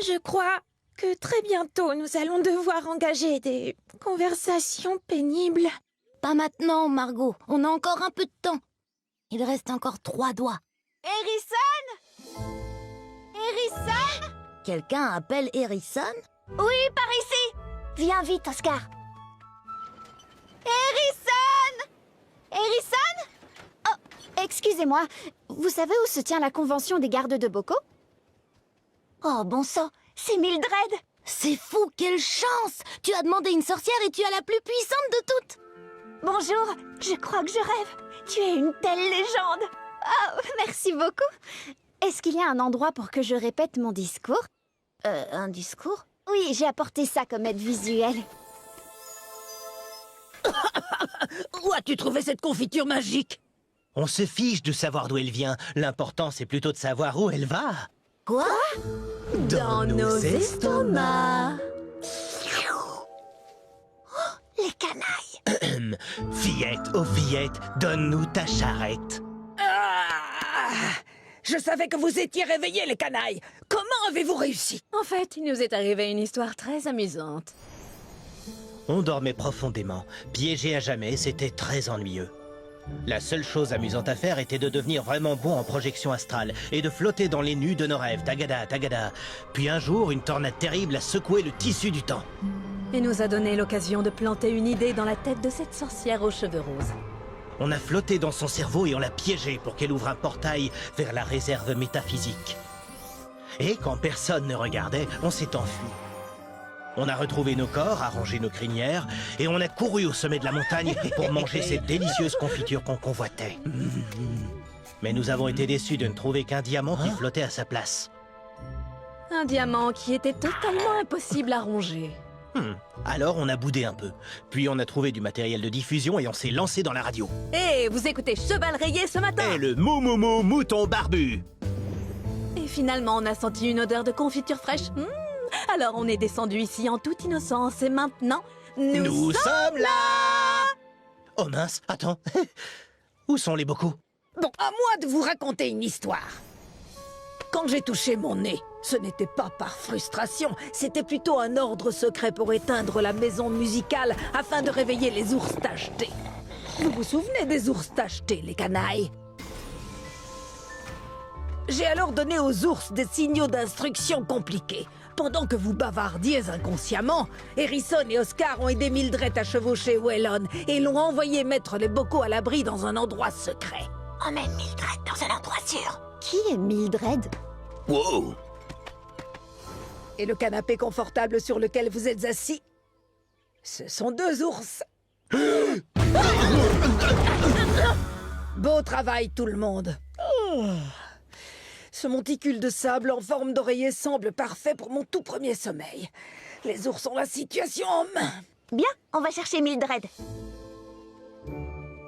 Je crois que très bientôt nous allons devoir engager des conversations pénibles. Pas maintenant, Margot. On a encore un peu de temps. Il reste encore 3 doigts. Harrison? Harrison? Quelqu'un appelle Harrison? Oui, par ici. Viens vite, Oscar. Harrison? Harrison? Oh, excusez-moi. Vous savez où se tient la convention des gardes de bocaux? Oh, bon sang, c'est Mildred. C'est fou, quelle chance! Tu as demandé une sorcière et tu as la plus puissante de toutes. Bonjour, je crois que je rêve. Tu es une telle légende. Oh, merci beaucoup. Est-ce qu'il y a un endroit pour que je répète mon discours? Un discours? Oui, j'ai apporté ça comme aide visuelle. Où as-tu trouvé cette confiture magique? On se fiche de savoir d'où elle vient. L'important, c'est plutôt de savoir où elle va. Quoi? Dans nos estomacs. Les canailles. Fillette, oh fillette, donne-nous ta charrette. Je savais que vous étiez réveillés, les canailles. Comment avez-vous réussi? En fait, il nous est arrivé une histoire très amusante. On dormait profondément. Piégé à jamais, c'était très ennuyeux. La seule chose amusante à faire était de devenir vraiment bon en projection astrale et de flotter dans les nues de nos rêves, tagada, tagada. Puis un jour, une tornade terrible a secoué le tissu du temps. Et nous a donné l'occasion de planter une idée dans la tête de cette sorcière aux cheveux roses. On a flotté dans son cerveau et on l'a piégée pour qu'elle ouvre un portail vers la réserve métaphysique. Et quand personne ne regardait, on s'est enfui. On a retrouvé nos corps, arrangé nos crinières, et on a couru au sommet de la montagne pour manger cette délicieuse confiture qu'on convoitait. Mais nous avons été déçus de ne trouver qu'un diamant qui flottait à sa place. Un diamant qui était totalement impossible à ronger. Alors on a boudé un peu. Puis on a trouvé du matériel de diffusion et on s'est lancé dans la radio. Hé, vous écoutez Cheval Rayé ce matin? Et le mouton barbu. Et finalement, on a senti une odeur de confiture fraîche. Alors on est descendu ici en toute innocence et maintenant, nous sommes là. Oh mince, attends. Où sont les bocaux? Bon, à moi de vous raconter une histoire. Quand j'ai touché mon nez, ce n'était pas par frustration, c'était plutôt un ordre secret pour éteindre la maison musicale afin de réveiller les ours tachetés. Vous vous souvenez des ours tachetés, les canailles? J'ai alors donné aux ours des signaux d'instruction compliqués. Pendant que vous bavardiez inconsciemment, Harrison et Oscar ont aidé Mildred à chevaucher Wellon et l'ont envoyé mettre les bocaux à l'abri dans un endroit secret. Emmène Mildred dans un endroit sûr. Qui est Mildred? Wow! Et le canapé confortable sur lequel vous êtes assis, ce sont deux ours. Beau travail tout le monde. Ce monticule de sable en forme d'oreiller semble parfait pour mon tout premier sommeil. Les ours ont la situation en main. Bien, on va chercher Mildred.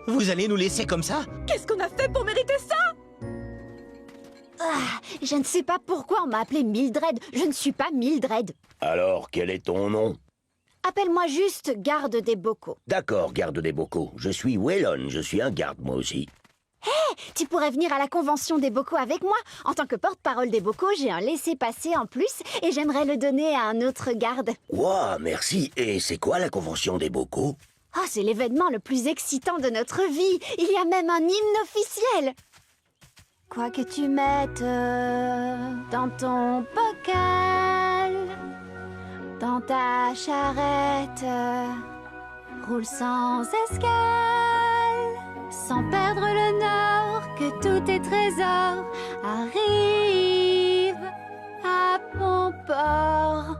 Vous allez nous laisser comme ça? Qu'est-ce qu'on a fait pour mériter ça? Je ne sais pas pourquoi on m'a appelée Mildred. Je ne suis pas Mildred. Alors, quel est ton nom? Appelle-moi juste garde des bocaux. D'accord, garde des bocaux. Je suis Wellon, je suis un garde moi aussi. Hé, tu pourrais venir à la convention des bocaux avec moi. En tant que porte-parole des bocaux, j'ai un laissez-passer en plus et j'aimerais le donner à un autre garde. Wow, merci. Et c'est quoi la convention des bocaux? Oh, c'est l'événement le plus excitant de notre vie. Il y a même un hymne officiel. Quoi que tu mettes dans ton bocal, dans ta charrette, roule sans escale, sans perdre le nord, que tous tes trésors arrivent à bon port.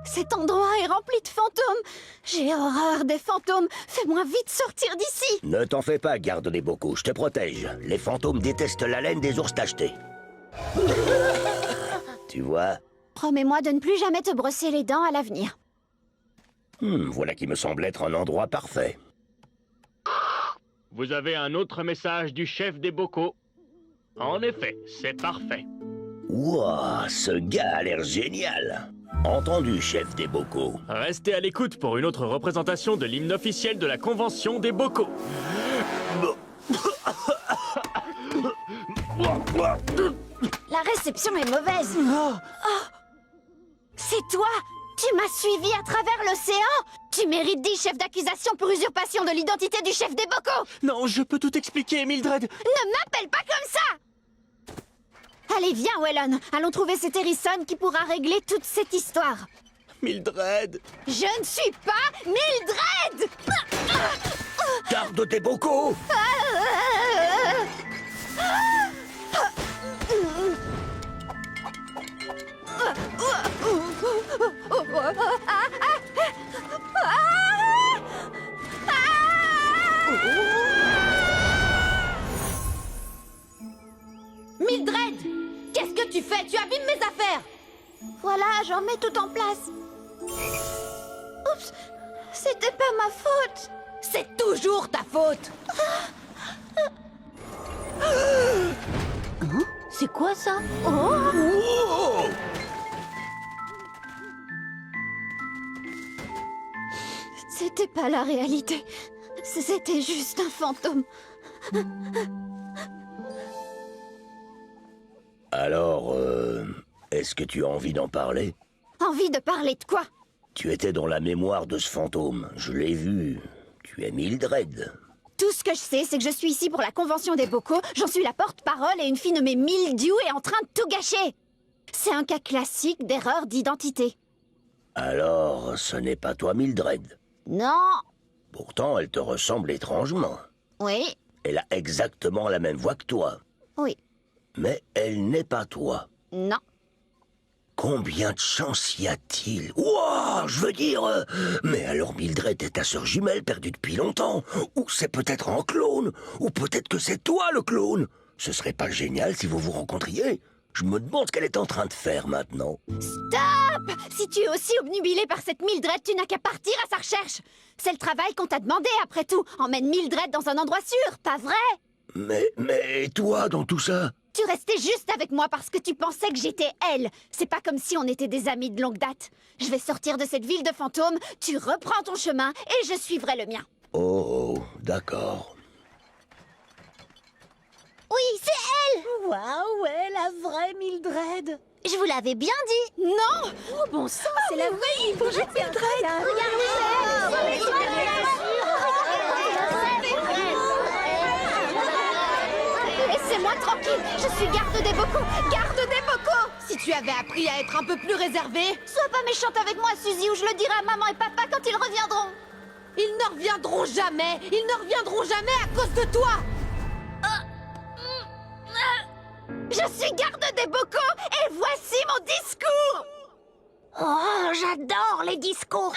Cet endroit est rempli de fantômes. J'ai horreur des fantômes. Fais-moi vite sortir d'ici. Ne t'en fais pas, garde des bocaux, je te protège. Les fantômes détestent la laine des ours tachetés. Tu vois? Promets-moi de ne plus jamais te brosser les dents à l'avenir. Voilà qui me semble être un endroit parfait. Vous avez un autre message du chef des bocaux. En effet, c'est parfait. Ouah, ce gars a l'air génial. Entendu, chef des bocaux. Restez à l'écoute pour une autre représentation de l'hymne officiel de la convention des bocaux. La réception est mauvaise. Oh. C'est toi? Tu m'as suivi à travers l'océan? Tu mérites 10 chefs d'accusation pour usurpation de l'identité du chef des bocaux. Non, je peux tout expliquer, Mildred. Ne m'appelle pas comme ça! Allez, viens, Wellon. Allons trouver cet Harrison qui pourra régler toute cette histoire. Mildred. Je ne suis pas Mildred! Garde tes bocaux! Mildred! Qu'est-ce que tu fais? Tu abîmes mes affaires! Voilà, j'en mets tout en place. Oups! C'était pas ma faute! C'est toujours ta faute! C'est quoi ça? Oh! C'était pas la réalité. C'était juste un fantôme. Alors, est-ce que tu as envie d'en parler? Envie de parler de quoi? Tu étais dans la mémoire de ce fantôme. Je l'ai vu. Tu es Mildred. Tout ce que je sais, c'est que je suis ici pour la convention des bocaux, j'en suis la porte-parole et une fille nommée Mildew est en train de tout gâcher. C'est un cas classique d'erreur d'identité. Alors, ce n'est pas toi Mildred. Non. Pourtant, elle te ressemble étrangement. Oui. Elle a exactement la même voix que toi. Oui. Mais elle n'est pas toi. Non. Combien de chances y a-t-il? Ouah, je veux dire... mais alors Mildred est ta sœur jumelle perdue depuis longtemps. Ou c'est peut-être un clone. Ou peut-être que c'est toi le clone. Ce serait pas génial si vous vous rencontriez? Je me demande ce qu'elle est en train de faire maintenant. Stop! Si tu es aussi obnubilé par cette Mildred, tu n'as qu'à partir à sa recherche. C'est le travail qu'on t'a demandé, après tout. Emmène Mildred dans un endroit sûr, pas vrai? Mais toi, dans tout ça? Tu restais juste avec moi parce que tu pensais que j'étais elle. C'est pas comme si on était des amis de longue date. Je vais sortir de cette ville de fantômes, tu reprends ton chemin et je suivrai le mien. Oh, d'accord. Oui, c'est elle! Waouh, ouais, la vraie Mildred! Je vous l'avais bien dit! Non! Oh bon sang, c'est la vraie Mildred! Laissez-moi tranquille, je suis garde des bocaux! Garde des bocaux! Si tu avais appris à être un peu plus réservé... Sois pas méchante avec moi, Suzy, ou je le dirai à maman et papa quand ils reviendront! Ils ne reviendront jamais! Ils ne reviendront jamais à cause de toi! Je suis garde des bocaux et voici mon discours! Oh, j'adore les discours!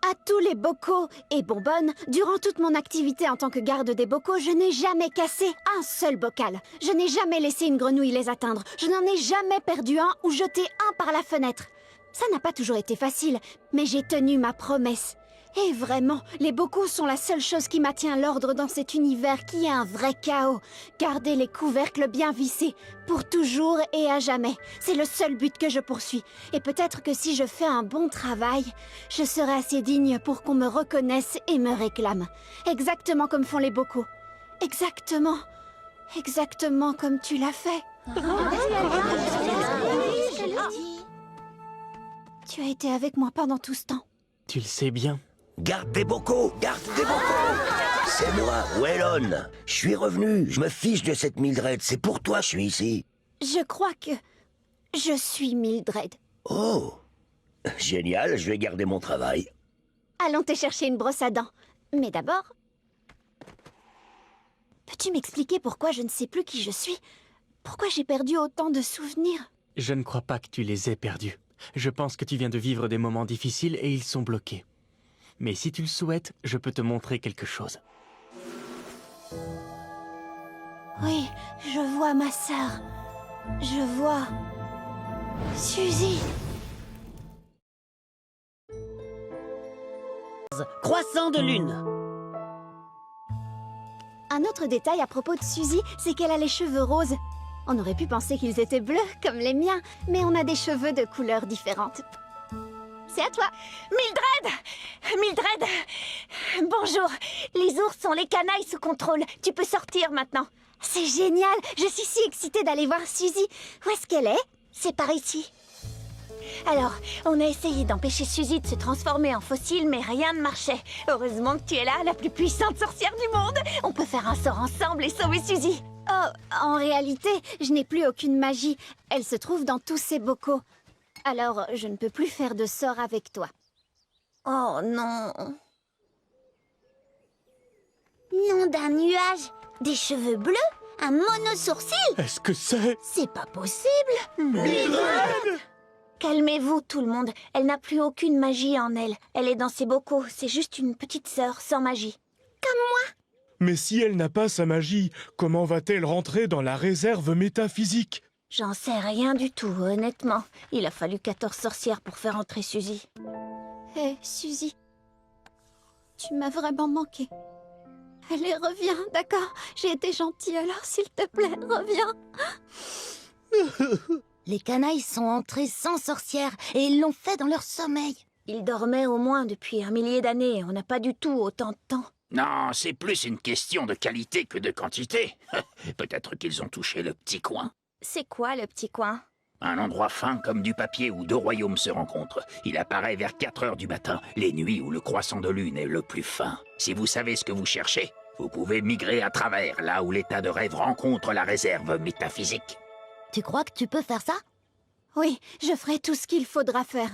À tous les bocaux et bonbonnes, durant toute mon activité en tant que garde des bocaux, je n'ai jamais cassé un seul bocal. Je n'ai jamais laissé une grenouille les atteindre. Je n'en ai jamais perdu un ou jeté un par la fenêtre. Ça n'a pas toujours été facile, mais j'ai tenu ma promesse. Et vraiment, les bocaux sont la seule chose qui maintient l'ordre dans cet univers qui est un vrai chaos. Garder les couvercles bien vissés, pour toujours et à jamais. C'est le seul but que je poursuis. Et peut-être que si je fais un bon travail, je serai assez digne pour qu'on me reconnaisse et me réclame. Exactement comme font les bocaux. Exactement. Exactement comme tu l'as fait. Tu as été avec moi pendant tout ce temps. Tu le sais bien. Garde des bocaux! Garde des bocaux! C'est moi, Wellon. Je suis revenu. Je me fiche de cette Mildred. C'est pour toi que je suis ici. Je crois que je suis Mildred. Oh! Génial, je vais garder mon travail. Allons te chercher une brosse à dents. Mais d'abord... Peux-tu m'expliquer pourquoi je ne sais plus qui je suis? Pourquoi j'ai perdu autant de souvenirs? Je ne crois pas que tu les aies perdus. Je pense que tu viens de vivre des moments difficiles et ils sont bloqués. Mais si tu le souhaites, je peux te montrer quelque chose. Oui, je vois ma sœur. Je vois... Suzy. Croissant de lune. Un autre détail à propos de Suzy, c'est qu'elle a les cheveux roses. On aurait pu penser qu'ils étaient bleus, comme les miens, mais on a des cheveux de couleurs différentes. C'est à toi. Mildred! Bonjour. Les ours sont les canailles sous contrôle. Tu peux sortir maintenant. C'est génial. Je suis si excitée d'aller voir Suzy. Où est-ce qu'elle est? C'est par ici. Alors, on a essayé d'empêcher Suzy de se transformer en fossile, mais rien ne marchait. Heureusement que tu es là, la plus puissante sorcière du monde. On peut faire un sort ensemble et sauver Suzy. Oh, en réalité, je n'ai plus aucune magie. Elle se trouve dans tous ces bocaux. Alors, je ne peux plus faire de sort avec toi. Oh non. Nom d'un nuage, des cheveux bleus, un mono-sourcil. Est-ce que c'est... C'est pas possible. Mildred! Calmez-vous, tout le monde. Elle n'a plus aucune magie en elle. Elle est dans ses bocaux. C'est juste une petite sœur sans magie. Comme moi. Mais si elle n'a pas sa magie, comment va-t-elle rentrer dans la réserve métaphysique? J'en sais rien du tout, honnêtement. Il a fallu 14 sorcières pour faire entrer Suzy. Hé, Suzy. Tu m'as vraiment manqué. Allez, reviens, d'accord? J'ai été gentille, alors s'il te plaît, reviens. Les canailles sont entrés sans sorcière et ils l'ont fait dans leur sommeil. Ils dormaient au moins depuis 1 millier d'années. On n'a pas du tout autant de temps. Non, c'est plus une question de qualité que de quantité. Peut-être qu'ils ont touché le petit coin. C'est quoi le petit coin? Un endroit fin comme du papier où 2 royaumes se rencontrent. Il apparaît vers 4 heures du matin, les nuits où le croissant de lune est le plus fin. Si vous savez ce que vous cherchez, vous pouvez migrer à travers, là où l'état de rêve rencontre la réserve métaphysique. Tu crois que tu peux faire ça? Oui, je ferai tout ce qu'il faudra faire.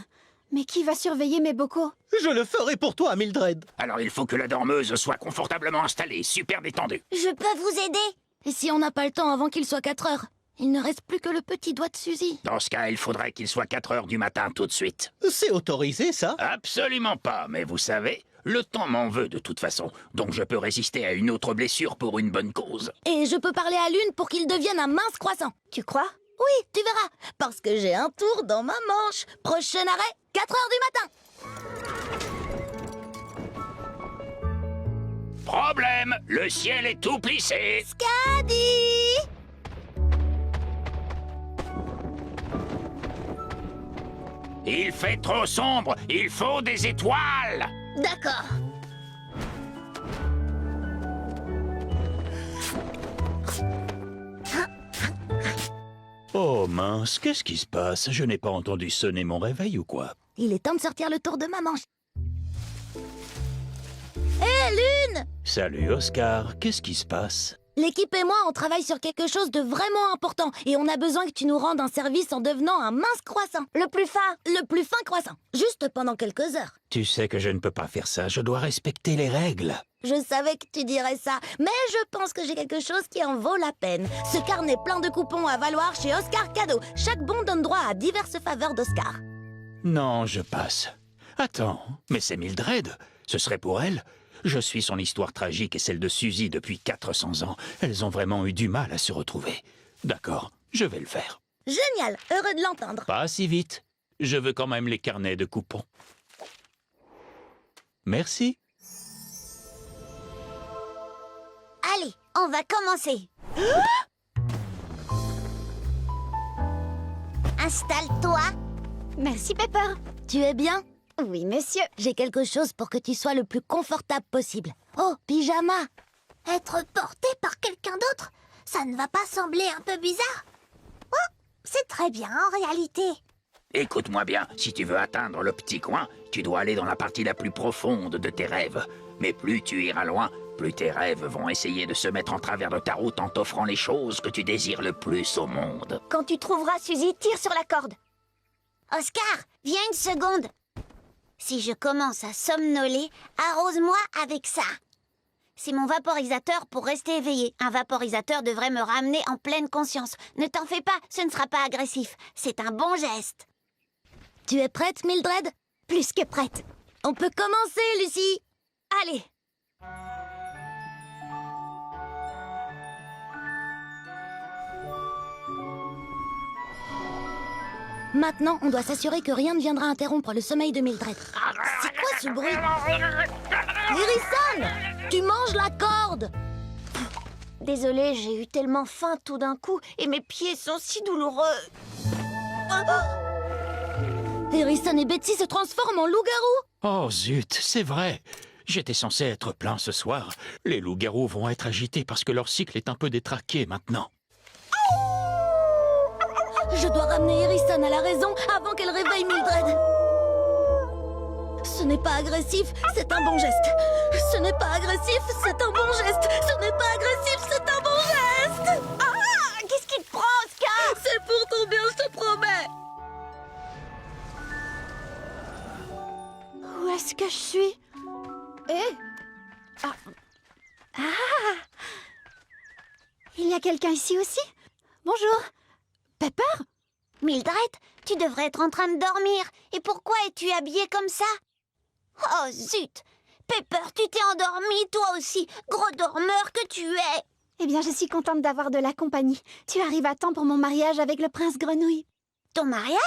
Mais qui va surveiller mes bocaux? Je le ferai pour toi, Mildred. Alors il faut que la dormeuse soit confortablement installée, super détendue. Je peux vous aider? Et si on n'a pas le temps avant qu'il soit 4 heures? Il ne reste plus que le petit doigt de Suzy. Dans ce cas, il faudrait qu'il soit 4 heures du matin tout de suite. C'est autorisé, ça? Absolument pas, mais vous savez, Le temps m'en veut de toute façon, donc je peux résister à une autre blessure pour une bonne cause. Et je peux parler à Lune pour qu'il devienne un mince croissant. Tu crois? Oui, tu verras. Parce que j'ai un tour dans ma manche. Prochain arrêt, 4 heures du matin. Problème, le ciel est tout plissé. Scadi! Il fait trop sombre, il faut des étoiles. D'accord. Oh mince, qu'est-ce qui se passe? Je n'ai pas entendu sonner mon réveil ou quoi? Il est temps de sortir le tour de ma manche. Hé, Lune! Salut Oscar, qu'est-ce qui se passe? L'équipe et moi, on travaille sur quelque chose de vraiment important. Et on a besoin que tu nous rendes un service en devenant un mince croissant. Le plus fin. Le plus fin croissant. Juste pendant quelques heures. Tu sais que je ne peux pas faire ça, je dois respecter les règles. Je savais que tu dirais ça, mais je pense que j'ai quelque chose qui en vaut la peine. Ce carnet plein de coupons à valoir chez Oscar Cadeau. Chaque bon donne droit à diverses faveurs d'Oscar. Non, je passe. Attends, mais c'est Mildred. Ce serait pour elle? Je suis son histoire tragique et celle de Suzy depuis 400 ans. Elles ont vraiment eu du mal à se retrouver. D'accord, je vais le faire. Génial, heureux de l'entendre. Pas si vite. Je veux quand même les carnets de coupons. Merci. Allez, on va commencer. Installe-toi. Merci, Pepper. Tu es bien? Oui, monsieur. J'ai quelque chose pour que tu sois le plus confortable possible. Oh, pyjama! Être porté par quelqu'un d'autre, ça ne va pas sembler un peu bizarre? Oh, c'est très bien en réalité. Écoute-moi bien, si tu veux atteindre le petit coin, tu dois aller dans la partie la plus profonde de tes rêves. Mais plus tu iras loin, plus tes rêves vont essayer de se mettre en travers de ta route en t'offrant les choses que tu désires le plus au monde. Quand tu trouveras Suzy, tire sur la corde. Oscar, viens une seconde. Si je commence à somnoler, arrose-moi avec ça. C'est mon vaporisateur pour rester éveillé. Un vaporisateur devrait me ramener en pleine conscience. Ne t'en fais pas, ce ne sera pas agressif. C'est un bon geste. Tu es prête, Mildred? Plus que prête. On peut commencer, Lucie. Allez. Maintenant, on doit s'assurer que rien ne viendra interrompre le sommeil de Mildred. C'est quoi ce bruit? Harrison! Tu manges la corde! Désolée, j'ai eu tellement faim tout d'un coup et mes pieds sont si douloureux. Harrison et Betsy se transforment en loups-garous! Oh zut, c'est vrai. J'étais censé être plein ce soir. Les loups-garous vont être agités parce que leur cycle est un peu détraqué maintenant. Je dois ramener Harrison à la raison avant qu'elle réveille Mildred. Ce n'est pas agressif, c'est un bon geste. Ce n'est pas agressif, c'est un bon geste. Ce n'est pas agressif, c'est un bon geste. Ah! Qu'est-ce qui te prend, Oscar? C'est pour ton bien, je te promets. Où est-ce que je suis? Il y a quelqu'un ici aussi? Bonjour. Pepper? Mildred, tu devrais être en train de dormir. Et pourquoi es-tu habillée comme ça? Oh zut! Pepper, tu t'es endormie toi aussi, gros dormeur que tu es! Eh bien, je suis contente d'avoir de la compagnie. Tu arrives à temps pour mon mariage avec le prince Grenouille. Ton mariage?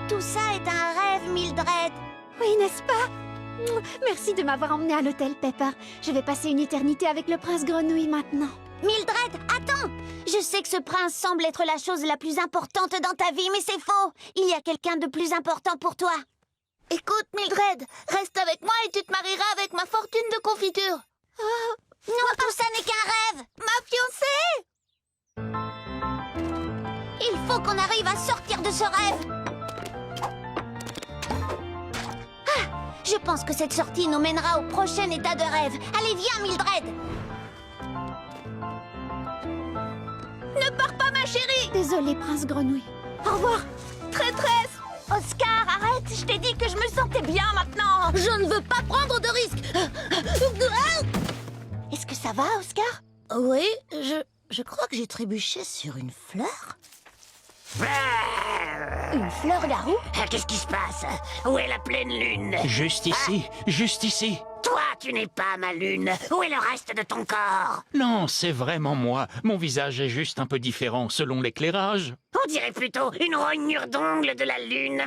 Tout ça est un rêve, Mildred. Oui, n'est-ce pas? Merci de m'avoir emmenée à l'hôtel, Pepper. Je vais passer une éternité avec le prince Grenouille maintenant. Mildred, attends! Je sais que ce prince semble être la chose la plus importante dans ta vie, mais c'est faux! Il y a quelqu'un de plus important pour toi. Écoute, Mildred, reste avec moi et tu te marieras avec ma fortune de confiture. Oh, non, tout ça n'est qu'un rêve! Ma fiancée! Il faut qu'on arrive à sortir de ce rêve! Je pense que cette sortie nous mènera au prochain état de rêve. Allez, viens, Mildred! Ne pars pas, ma chérie! Désolée, prince Grenouille. Au revoir. Traîtresse! Oscar, arrête! Je t'ai dit que je me sentais bien maintenant! Je ne veux pas prendre de risques! Est-ce que ça va, Oscar? Oui, je crois que j'ai trébuché sur une fleur. Une fleur garou? Qu'est-ce qui se passe? Où est la pleine lune? Juste ici, juste ici. Toi, tu n'es pas ma lune. Où est le reste de ton corps? Non, c'est vraiment moi. Mon visage est juste un peu différent selon l'éclairage. On dirait plutôt une rognure d'ongle de la lune.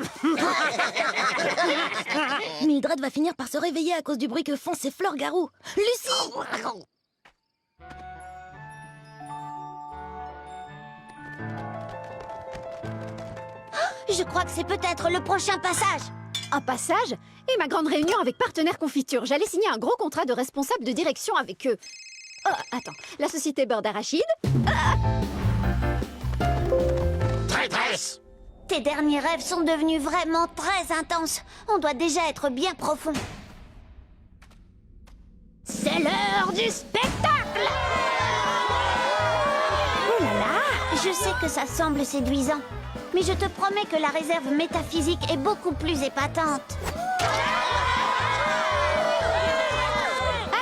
Mildred va finir par se réveiller à cause du bruit que font ces fleurs garous. Lucie! Je crois que c'est peut-être le prochain passage. Un passage? Et ma grande réunion avec Partenaire Confiture. J'allais signer un gros contrat de responsable de direction avec eux. Oh, attends. La société Beurre d'Arachide. Traîtresse! Tes derniers rêves sont devenus vraiment très intenses. On doit déjà être bien profond. C'est l'heure du spectacle! Oh là là! Je sais que ça semble séduisant, mais je te promets que la réserve métaphysique est beaucoup plus épatante.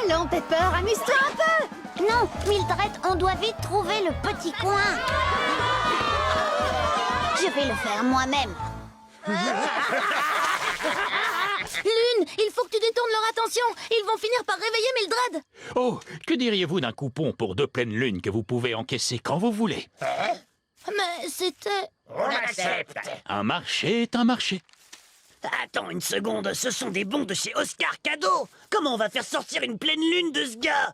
Allons, Pepper, amuse-toi un peu! Non, Mildred, on doit vite trouver le petit coin. Je vais le faire moi-même. Lune, il faut que tu détournes leur attention. Ils vont finir par réveiller Mildred. Oh, que diriez-vous d'un coupon pour 2 pleines lunes que vous pouvez encaisser quand vous voulez? Mais c'était... On accepte. Un marché est un marché. Attends une seconde, ce sont des bons de chez Oscar Cadeau. Comment on va faire sortir une pleine lune de ce gars?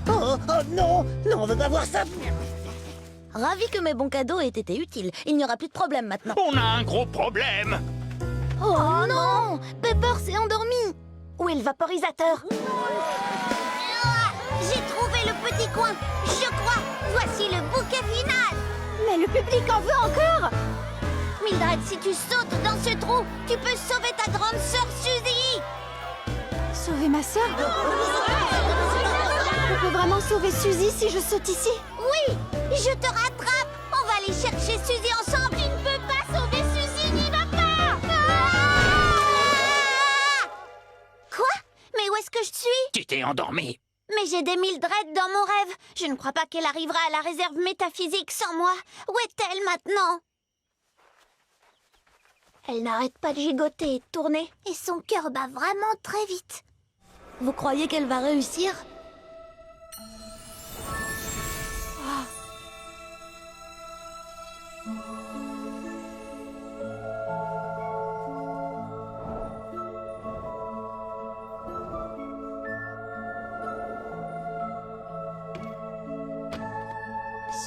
Oh non, non, on veut pas voir ça. Ravi que mes bons cadeaux aient été utiles. Il n'y aura plus de problème maintenant. On a un gros problème. Oh non! Pepper s'est endormie. Où est le vaporisateur? J'ai trouvé le petit coin. Je crois. Voici le bouquet final. Mais le public en veut encore! Mildred, si tu sautes dans ce trou, tu peux sauver ta grande sœur Suzy. Sauver ma sœur? On peut vraiment sauver Suzy si je saute ici? Oui, je te rattrape. On va aller chercher Suzy ensemble. Tu ne peux pas sauver Suzy, n'y va pas. Quoi? Mais où est-ce que je suis? Tu t'es endormi. Mais j'ai des Mildred dans mon rêve. Je ne crois pas qu'elle arrivera à la réserve métaphysique sans moi. Où est-elle maintenant? Elle n'arrête pas de gigoter et de tourner. Et son cœur bat vraiment très vite. Vous croyez qu'elle va réussir?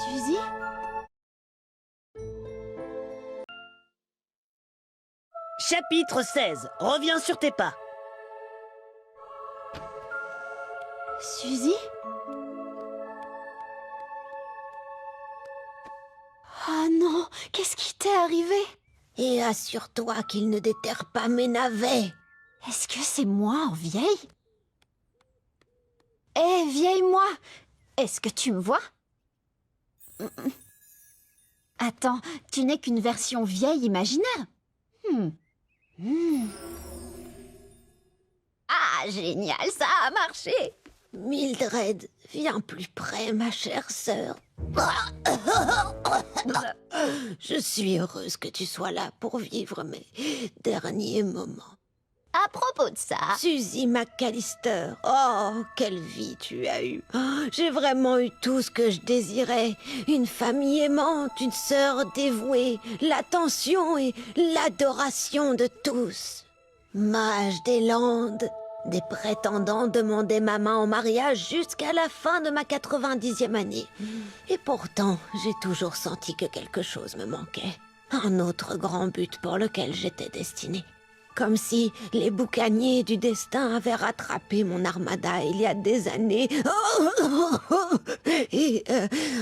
Suzy? Chapitre 16. Reviens sur tes pas. Suzy? Oh non, qu'est-ce qui t'est arrivé? Et assure-toi qu'il ne déterre pas mes navets. Est-ce que c'est moi en vieille? Hé, vieille moi! Est-ce que tu me vois? Attends, tu n'es qu'une version vieille imaginaire. Ah, génial, ça a marché! Mildred, viens plus près, ma chère sœur. Je suis heureuse que tu sois là pour vivre mes derniers moments. À propos de ça... Suzy McAllister, oh, quelle vie tu as eue. Oh, j'ai vraiment eu tout ce que je désirais. Une famille aimante, une sœur dévouée, l'attention et l'adoration de tous. Mage des Landes, des prétendants demandaient ma main en mariage jusqu'à la fin de ma 90e année. Et pourtant, j'ai toujours senti que quelque chose me manquait. Un autre grand but pour lequel j'étais destinée. Comme si les boucaniers du destin avaient rattrapé mon armada il y a des années. Et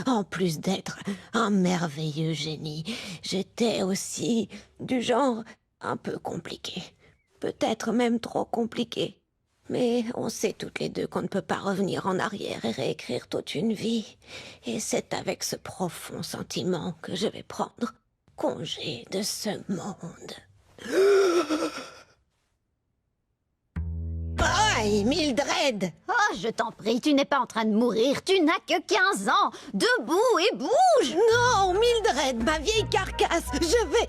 en plus d'être un merveilleux génie, j'étais aussi du genre un peu compliqué. Peut-être même trop compliqué. Mais on sait toutes les deux qu'on ne peut pas revenir en arrière et réécrire toute une vie. Et c'est avec ce profond sentiment que je vais prendre congé de ce monde. Aïe, Mildred! Oh, je t'en prie, tu n'es pas en train de mourir, tu n'as que 15 ans. Debout et bouge! Non, Mildred, ma vieille carcasse, je vais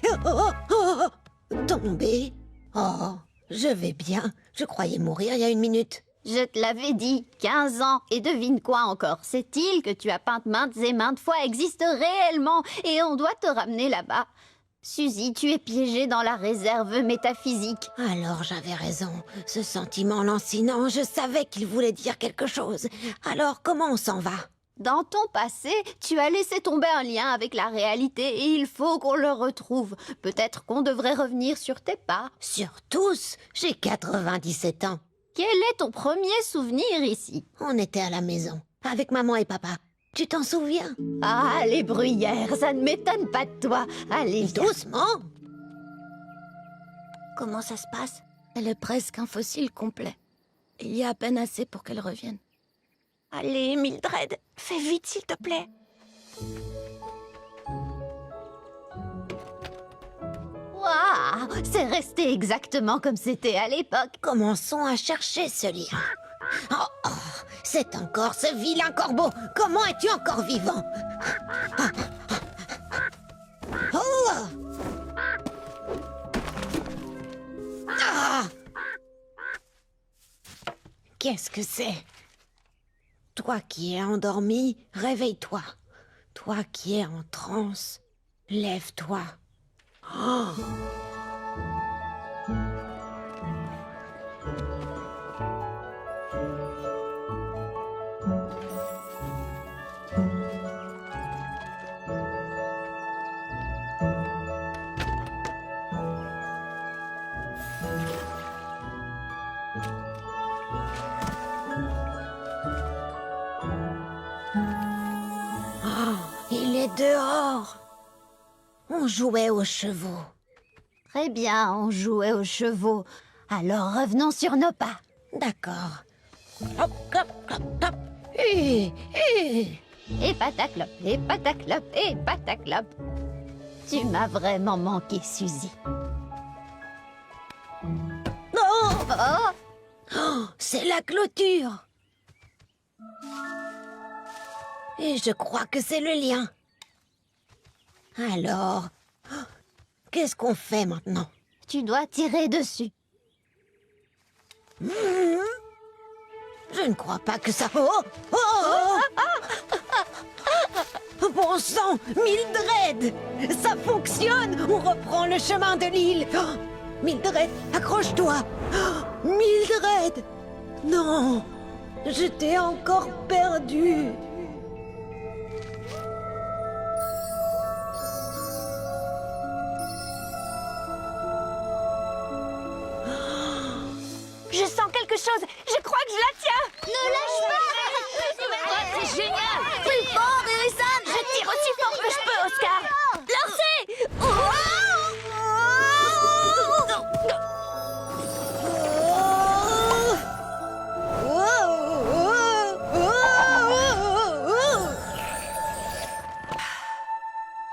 tomber. Oh, je vais bien. Je croyais mourir il y a 1 minute. Je te l'avais dit, 15 ans. Et devine quoi encore? Cette île que tu as peinte maintes et maintes fois existe réellement et on doit te ramener là-bas. Suzy, tu es piégée dans la réserve métaphysique. Alors j'avais raison. Ce sentiment lancinant, je savais qu'il voulait dire quelque chose. Alors comment on s'en va? Dans ton passé, tu as laissé tomber un lien avec la réalité et il faut qu'on le retrouve. Peut-être qu'on devrait revenir sur tes pas. Sur tous? J'ai 97 ans. Quel est ton premier souvenir ici? On était à la maison, avec maman et papa. Tu t'en souviens? Ah, les bruyères, ça ne m'étonne pas de toi. Allez, doucement. Comment ça se passe? Elle est presque un fossile complet. Il y a à peine assez pour qu'elle revienne. Allez, Mildred, fais vite s'il te plaît. Waouh, c'est resté exactement comme c'était à l'époque. Commençons à chercher ce lien. Oh, c'est encore ce vilain corbeau. Comment es-tu encore vivant? Oh. Ah. Qu'est-ce que c'est? Toi qui es endormi, réveille-toi. Toi qui es en transe, lève-toi. Oh. Il est dehors. On jouait aux chevaux. Très bien, on jouait aux chevaux. Alors revenons sur nos pas. D'accord. Hop, hop, hop, hop. Et pataclop, et pataclop, et pataclop. Tu m'as vraiment manqué, Suzy. Oh, oh. Oh, c'est la clôture. Et je crois que c'est le lien. Alors, qu'est-ce qu'on fait maintenant? Tu dois tirer dessus. Je ne crois pas que ça... Oh, oh, oh. Bon sang, Mildred! Ça fonctionne! On reprend le chemin de l'île. Oh, Mildred, accroche-toi. Oh, Mildred! Non, je t'ai encore perdue. Je sens quelque chose. Je crois que je la tiens. Ne lâche pas! C'est génial. Plus fort, Harrison. Je tire aussi fort que je peux, Oscar. Lancez.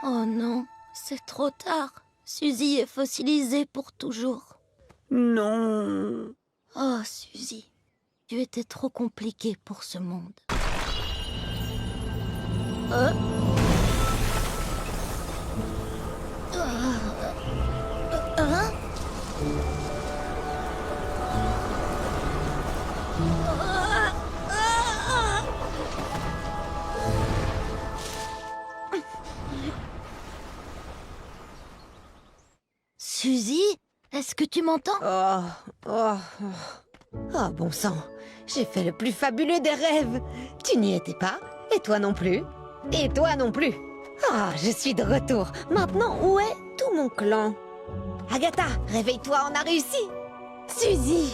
Oh non, c'est trop tard. Suzy est fossilisée pour toujours. Non. Oh, Suzy, tu étais trop compliquée pour ce monde. Suzy, est-ce que tu m'entends? Oh, bon sang, j'ai fait le plus fabuleux des rêves. Tu n'y étais pas, et toi non plus. Et toi non plus. Ah, je suis de retour. Maintenant, où est tout mon clan? Agatha, réveille-toi, on a réussi. Suzy,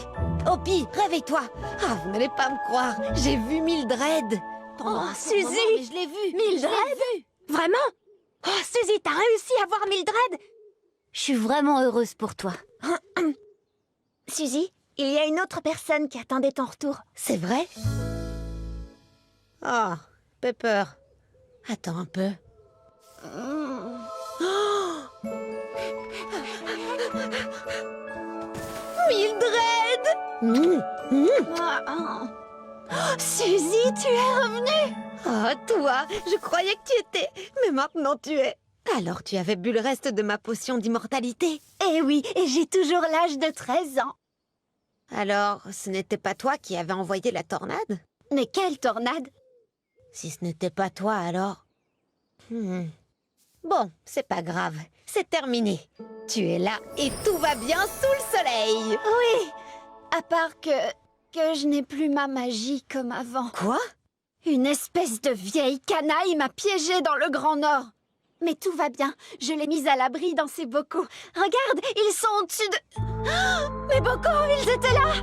Opie, réveille-toi. Ah, vous n'allez pas me croire, j'ai vu Mildred. Oh, Suzy, mais je l'ai vue. Mildred? Vraiment? Oh, Suzy, t'as réussi à voir Mildred? Je suis vraiment heureuse pour toi. Suzy, il y a une autre personne qui attendait ton retour. C'est vrai? Ah, Pepper. Attends un peu. Oh Mildred! Suzy, tu es revenue. Oh, toi, je croyais que tu étais, mais maintenant tu es. Alors tu avais bu le reste de ma potion d'immortalité. Eh oui, et j'ai toujours l'âge de 13 ans. Alors, ce n'était pas toi qui avais envoyé la tornade? Mais quelle tornade? Si ce n'était pas toi, alors... Bon, c'est pas grave, c'est terminé. Tu es là et tout va bien sous le soleil. Oui, à part que je n'ai plus ma magie comme avant. Quoi? Une espèce de vieille canaille m'a piégée dans le Grand Nord. Mais tout va bien, je l'ai mise à l'abri dans ces bocaux. Regarde, ils sont au-dessus de... Oh, mes bocaux, ils étaient là.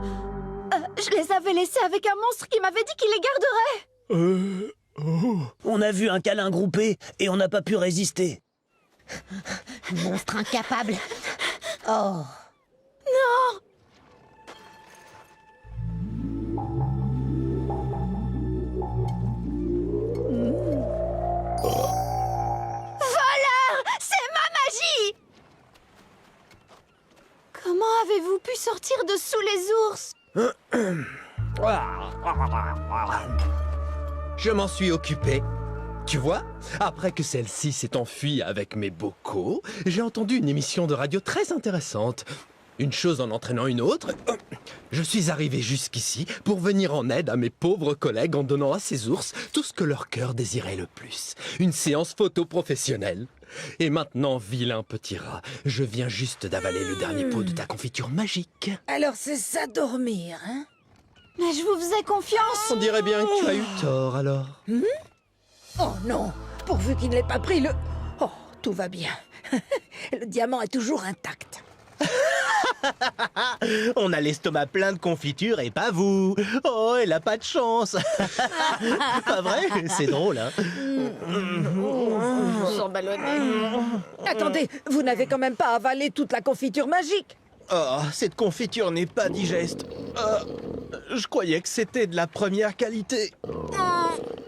Je les avais laissés avec un monstre qui m'avait dit qu'il les garderait. On a vu un câlin groupé et on n'a pas pu résister. Monstre incapable. Oh. Non. Voleur! C'est ma magie! Comment avez-vous pu sortir de sous les ours? Je m'en suis occupé. Tu vois, après que celle-ci s'est enfuie avec mes bocaux, j'ai entendu une émission de radio très intéressante. Une chose en entraînant une autre, je suis arrivé jusqu'ici pour venir en aide à mes pauvres collègues en donnant à ces ours tout ce que leur cœur désirait le plus. Une séance photo professionnelle. Et maintenant, vilain petit rat, je viens juste d'avaler le dernier pot de ta confiture magique. Alors c'est ça dormir, hein? Mais je vous faisais confiance. On dirait bien que tu as eu tort, alors. Oh non, pourvu qu'il n'ait pas pris le... Oh, tout va bien. Le diamant est toujours intact. On a l'estomac plein de confiture et pas vous. Oh, elle a pas de chance. Pas vrai? C'est drôle, hein? Sans ballonner. Attendez, vous n'avez quand même pas avalé toute la confiture magique? Oh, cette confiture n'est pas digeste. Je croyais que c'était de la première qualité.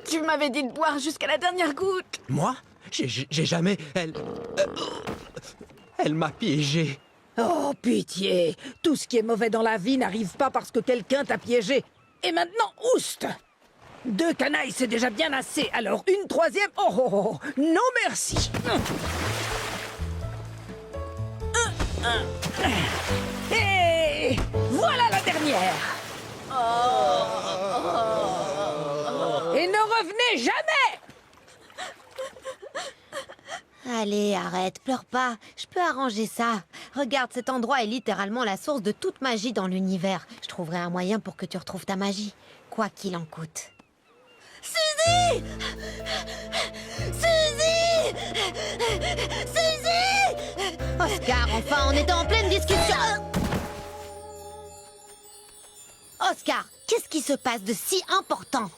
Tu m'avais dit de boire jusqu'à la dernière goutte. Moi? J'ai jamais... Elle m'a piégé. Oh, pitié. Tout ce qui est mauvais dans la vie n'arrive pas parce que quelqu'un t'a piégé. Et maintenant, oust! 2 canailles, c'est déjà bien assez. Alors, une troisième... Oh, non merci. Et voilà la dernière. Et ne revenez jamais. Allez, arrête, pleure pas. Je peux arranger ça. Regarde, cet endroit est littéralement la source de toute magie dans l'univers. Je trouverai un moyen pour que tu retrouves ta magie, quoi qu'il en coûte. Suzy! Suzy! Suzy! Oscar, enfin, on était en pleine discussion. Oscar, qu'est-ce qui se passe de si important?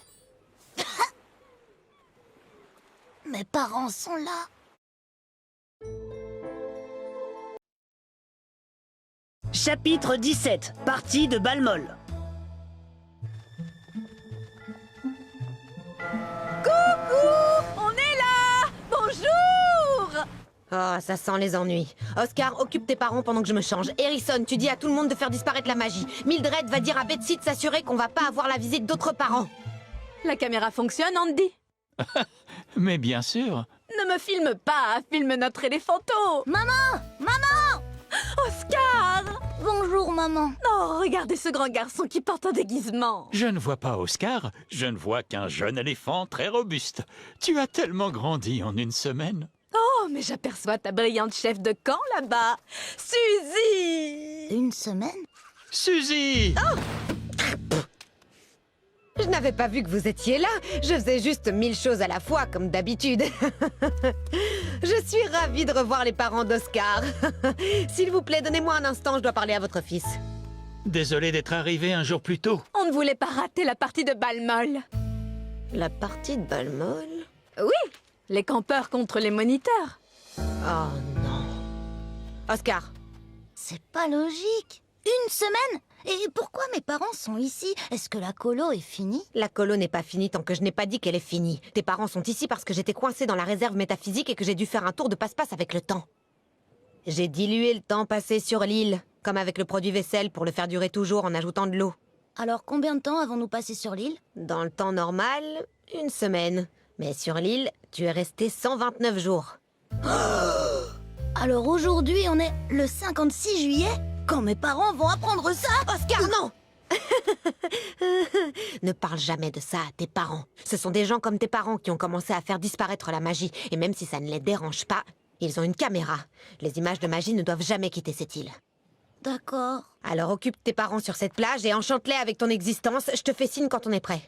Mes parents sont là. Chapitre 17, partie de Balmol. Coucou! On est là! Bonjour! Oh, ça sent les ennuis. Oscar, occupe tes parents pendant que je me change. Harrison, tu dis à tout le monde de faire disparaître la magie. Mildred va dire à Betsy de s'assurer qu'on va pas avoir la visite d'autres parents. La caméra fonctionne, Andy? Mais bien sûr. Ne me filme pas, filme notre éléphanto! Maman! Maman! Oscar! Bonjour, maman. Oh, regardez ce grand garçon qui porte un déguisement. Je ne vois pas Oscar, je ne vois qu'un jeune éléphant très robuste. Tu as tellement grandi en une semaine. Oh, mais j'aperçois ta brillante chef de camp là-bas. Suzy! Une semaine? Suzy! Oh! Je n'avais pas vu que vous étiez là. Je faisais juste 1000 choses à la fois, comme d'habitude. Je suis ravie de revoir les parents d'Oscar. S'il vous plaît, donnez-moi un instant, je dois parler à votre fils. Désolé d'être arrivé un jour plus tôt. On ne voulait pas rater la partie de Balmol. La partie de Balmol? Oui, les campeurs contre les moniteurs. Oh non. Oscar. C'est pas logique. Une semaine? Et pourquoi mes parents sont ici? Est-ce que la colo est finie? La colo n'est pas finie tant que je n'ai pas dit qu'elle est finie. Tes parents sont ici parce que j'étais coincée dans la réserve métaphysique et que j'ai dû faire un tour de passe-passe avec le temps. J'ai dilué le temps passé sur l'île, comme avec le produit vaisselle pour le faire durer toujours en ajoutant de l'eau. Alors combien de temps avons-nous passé sur l'île? Dans le temps normal, 1 semaine. Mais sur l'île, tu es resté 129 jours. Alors aujourd'hui, on est le 56 juillet? Quand mes parents vont apprendre ça? Oscar, non! Ne parle jamais de ça à tes parents. Ce sont des gens comme tes parents qui ont commencé à faire disparaître la magie. Et même si ça ne les dérange pas, ils ont une caméra. Les images de magie ne doivent jamais quitter cette île. D'accord. Alors occupe tes parents sur cette plage et enchante-les avec ton existence. Je te fais signe quand on est prêt.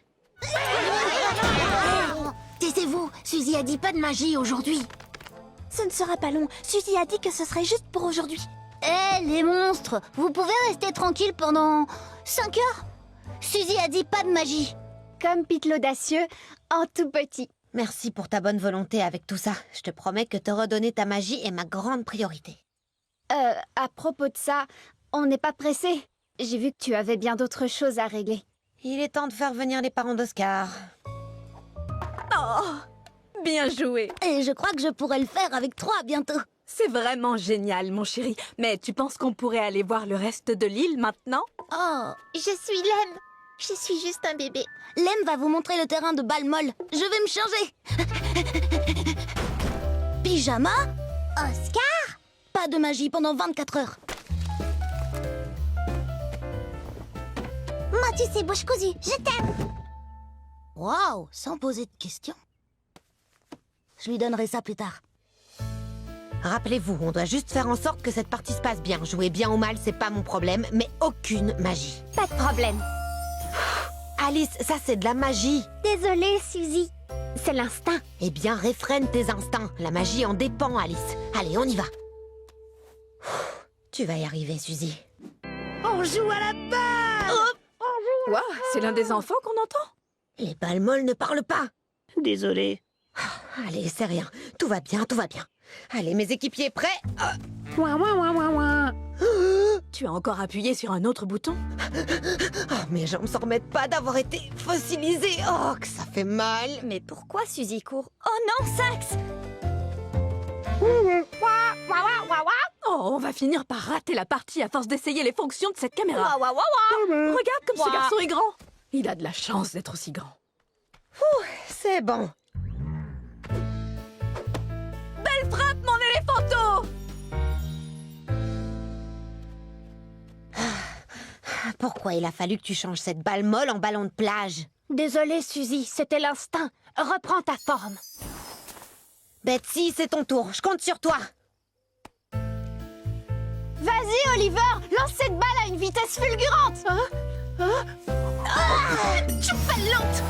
Taisez-vous, Suzy a dit pas de magie aujourd'hui. Ce ne sera pas long. Suzy a dit que ce serait juste pour aujourd'hui. Eh, les monstres, vous pouvez rester tranquille pendant 5 heures? Suzy a dit pas de magie. Comme Pete l'audacieux, en tout petit. Merci pour ta bonne volonté avec tout ça. Je te promets que te redonner ta magie est ma grande priorité. À propos de ça, on n'est pas pressé. J'ai vu que tu avais bien d'autres choses à régler. Il est temps de faire venir les parents d'Oscar. Oh, bien joué. Et je crois que je pourrais le faire avec 3 bientôt. C'est vraiment génial, mon chéri. Mais tu penses qu'on pourrait aller voir le reste de l'île maintenant? Oh, je suis Lem. Je suis juste un bébé. Lem va vous montrer le terrain de balle molle. Je vais me changer. Pyjama? Oscar? Pas de magie pendant 24 heures. Moi, tu sais, bouche cousue, je t'aime. Waouh, sans poser de questions. Je lui donnerai ça plus tard. Rappelez-vous, on doit juste faire en sorte que cette partie se passe bien. Jouer bien ou mal, c'est pas mon problème, mais aucune magie. Pas de problème. Alice, ça c'est de la magie. Désolée, Suzy. C'est l'instinct. Eh bien, réfrène tes instincts. La magie en dépend, Alice. Allez, on y va. Tu vas y arriver, Suzy. On joue à la balle. Wow, c'est l'un des enfants qu'on entend? Les balles molles ne parlent pas. Désolé. Allez, c'est rien. Tout va bien, tout va bien. Allez, mes équipiers, prêts? Ouin, ouin, ouin, ouin, ouin. Tu as encore appuyé sur un autre bouton? Oh, mes jambes s'en remettent pas d'avoir été fossilisées. Oh, que ça fait mal. Mais pourquoi Suzy court? Oh non, Sax! Oh, on va finir par rater la partie à force d'essayer les fonctions de cette caméra. Regarde comme ce garçon est grand. Il a de la chance d'être aussi grand. C'est bon. Belle frappe, mon éléphanto! Pourquoi il a fallu que tu changes cette balle molle en ballon de plage? Désolée, Suzy, c'était l'instinct. Reprends ta forme. Betsy, c'est ton tour. Je compte sur toi. Vas-y, Oliver, lance cette balle à une vitesse fulgurante. Tu fais lente.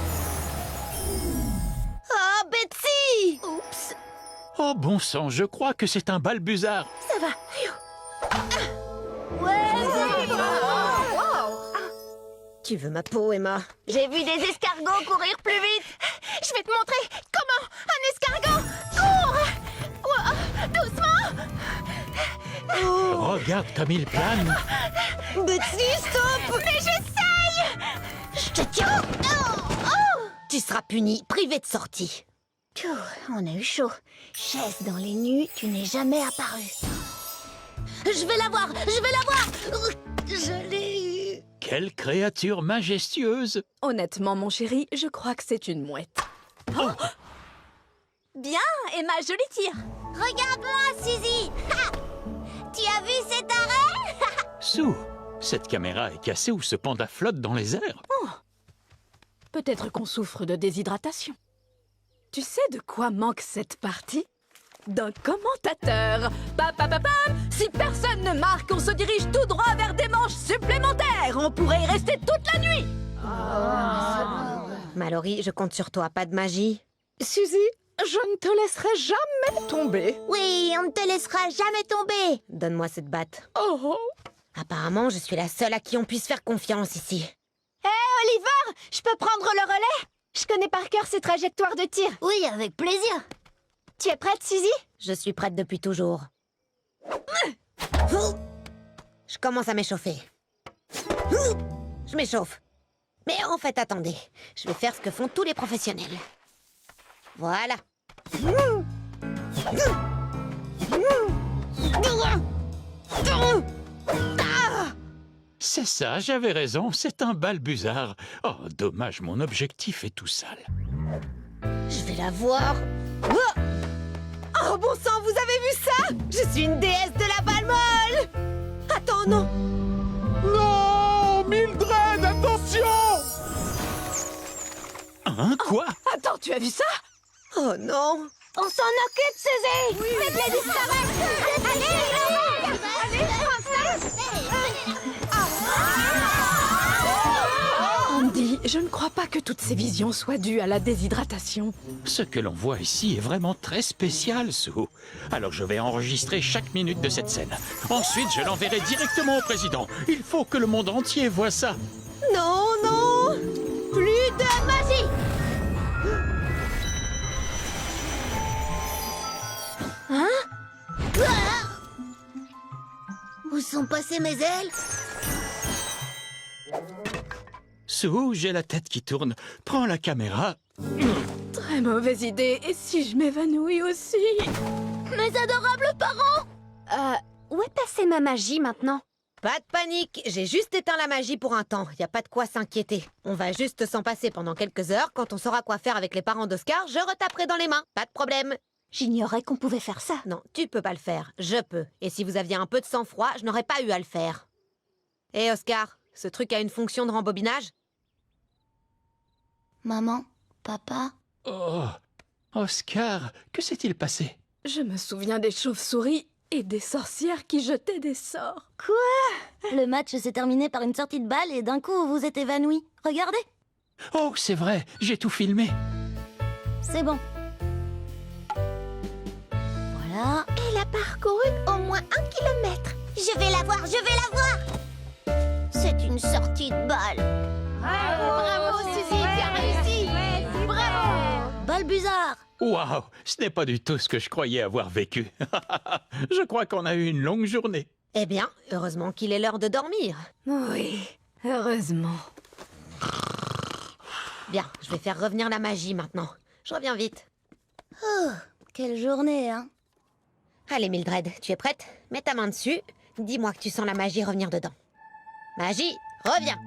Ah, Betsy! Oups. Oh bon sang, je crois que c'est un balbuzard. Ça va. Tu veux ma peau, Emma? J'ai vu des escargots courir plus vite. Je vais te montrer comment un escargot court. Doucement. Regarde comme il plane. Betsy, stop! Mais j'essaye. Je te tiens! Tu seras puni, privé de sortie. On a eu chaud. Chaise dans les nues, tu n'es jamais apparu. Je vais l'avoir. Je l'ai eu. Quelle créature majestueuse. Honnêtement, mon chéri, je crois que c'est une mouette. Oh. Bien, Emma, joli tir. Regarde-moi, Suzy. Ha! Tu as vu cet arrêt? Sue, cette caméra est cassée ou ce panda flotte dans les airs? Peut-être qu'on souffre de déshydratation. Tu sais de quoi manque cette partie? D'un commentateur. Si personne ne marque, on se dirige tout droit vers des manches supplémentaires. On pourrait y rester toute la nuit. Mallory, je compte sur toi. Pas de magie? Suzy, je ne te laisserai jamais tomber. Oui, on ne te laissera jamais tomber. Donne-moi cette batte. Oh. Apparemment, je suis la seule à qui on puisse faire confiance ici. Hé, Oliver, je peux prendre le relais? Je connais par cœur ses trajectoires de tir. Oui, avec plaisir. Tu es prête, Suzy? Je suis prête depuis toujours. Je commence à m'échauffer. Je m'échauffe. Mais en fait, attendez. Je vais faire ce que font tous les professionnels. Voilà. C'est ça, j'avais raison, c'est un balbuzard. Oh, dommage, mon objectif est tout sale. Je vais la voir. Oh, oh bon sang, vous avez vu ça? Je suis une déesse de la balle molle. Attends, non. Non, Mildred, attention! Hein, quoi? Attends, tu as vu ça? Oh non. On s'en occupe, Suzy. Faites-les disparaître. Allez, Andy, je ne crois pas que toutes ces visions soient dues à la déshydratation. Ce que l'on voit ici est vraiment très spécial, Sue. Alors je vais enregistrer chaque minute de cette scène. Ensuite, je l'enverrai directement au président. Il faut que le monde entier voie ça. Non, non. Plus de magie. Hein? Ah! Où sont passées mes ailes? Sue, j'ai la tête qui tourne. Prends la caméra. Très mauvaise idée. Et si je m'évanouis aussi? Mes adorables parents! Où est passée ma magie maintenant? Pas de panique, j'ai juste éteint la magie pour un temps. Y a pas de quoi s'inquiéter. On va juste s'en passer pendant quelques heures. Quand on saura quoi faire avec les parents d'Oscar, je retaperai dans les mains. Pas de problème. J'ignorais qu'on pouvait faire ça. Non, tu peux pas le faire. Je peux. Et si vous aviez un peu de sang-froid, je n'aurais pas eu à le faire. Hé, Oscar, ce truc a une fonction de rembobinage? Maman, papa... Oh, Oscar, que s'est-il passé? Je me souviens des chauves-souris et des sorcières qui jetaient des sorts. Quoi? Le match s'est terminé par une sortie de balle et d'un coup vous vous êtes évanoui. Regardez. Oh, c'est vrai, j'ai tout filmé. C'est bon. Voilà. Elle a parcouru au moins 1 kilomètre. Je vais la voir, je vais la voir. C'est une sortie de balle. Bravo, Suzy, tu as réussi. Bravo. Balbuzard. Waouh, ce n'est pas du tout ce que je croyais avoir vécu. Je crois qu'on a eu une longue journée. Eh bien, heureusement qu'il est l'heure de dormir. Oui, heureusement. Bien, je vais faire revenir la magie maintenant. Je reviens vite. Oh, quelle journée, hein? Allez, Mildred, tu es prête? Mets ta main dessus. Dis-moi que tu sens la magie revenir dedans. Magie, reviens.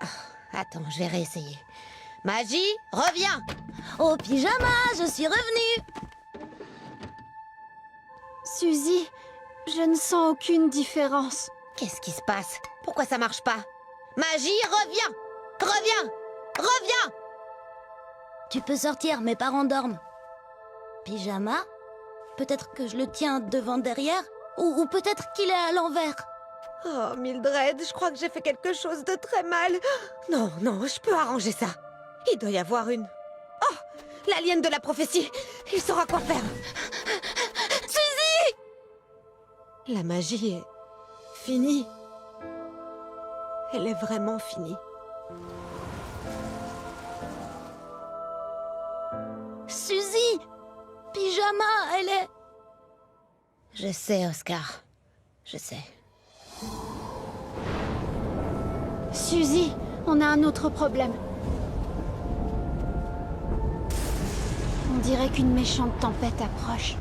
Oh, attends, je vais réessayer. Magie, reviens. Au pyjama, je suis revenue. Suzy, je ne sens aucune différence. Qu'est-ce qui se passe? Pourquoi ça marche pas? Magie, reviens. Reviens. Reviens. Tu peux sortir, mes parents dorment. Pyjama? Peut-être que je le tiens devant derrière? Ou peut-être qu'il est à l'envers. Oh, Mildred, je crois que j'ai fait quelque chose de très mal. Non, non, je peux arranger ça. Il doit y avoir une... Oh, l'alien de la prophétie. Il saura quoi faire. Suzy! La magie est... finie. Elle est vraiment finie. Suzy! Pyjama, elle est... Je sais, Oscar. Je sais. Suzy, on a un autre problème. On dirait qu'une méchante tempête approche.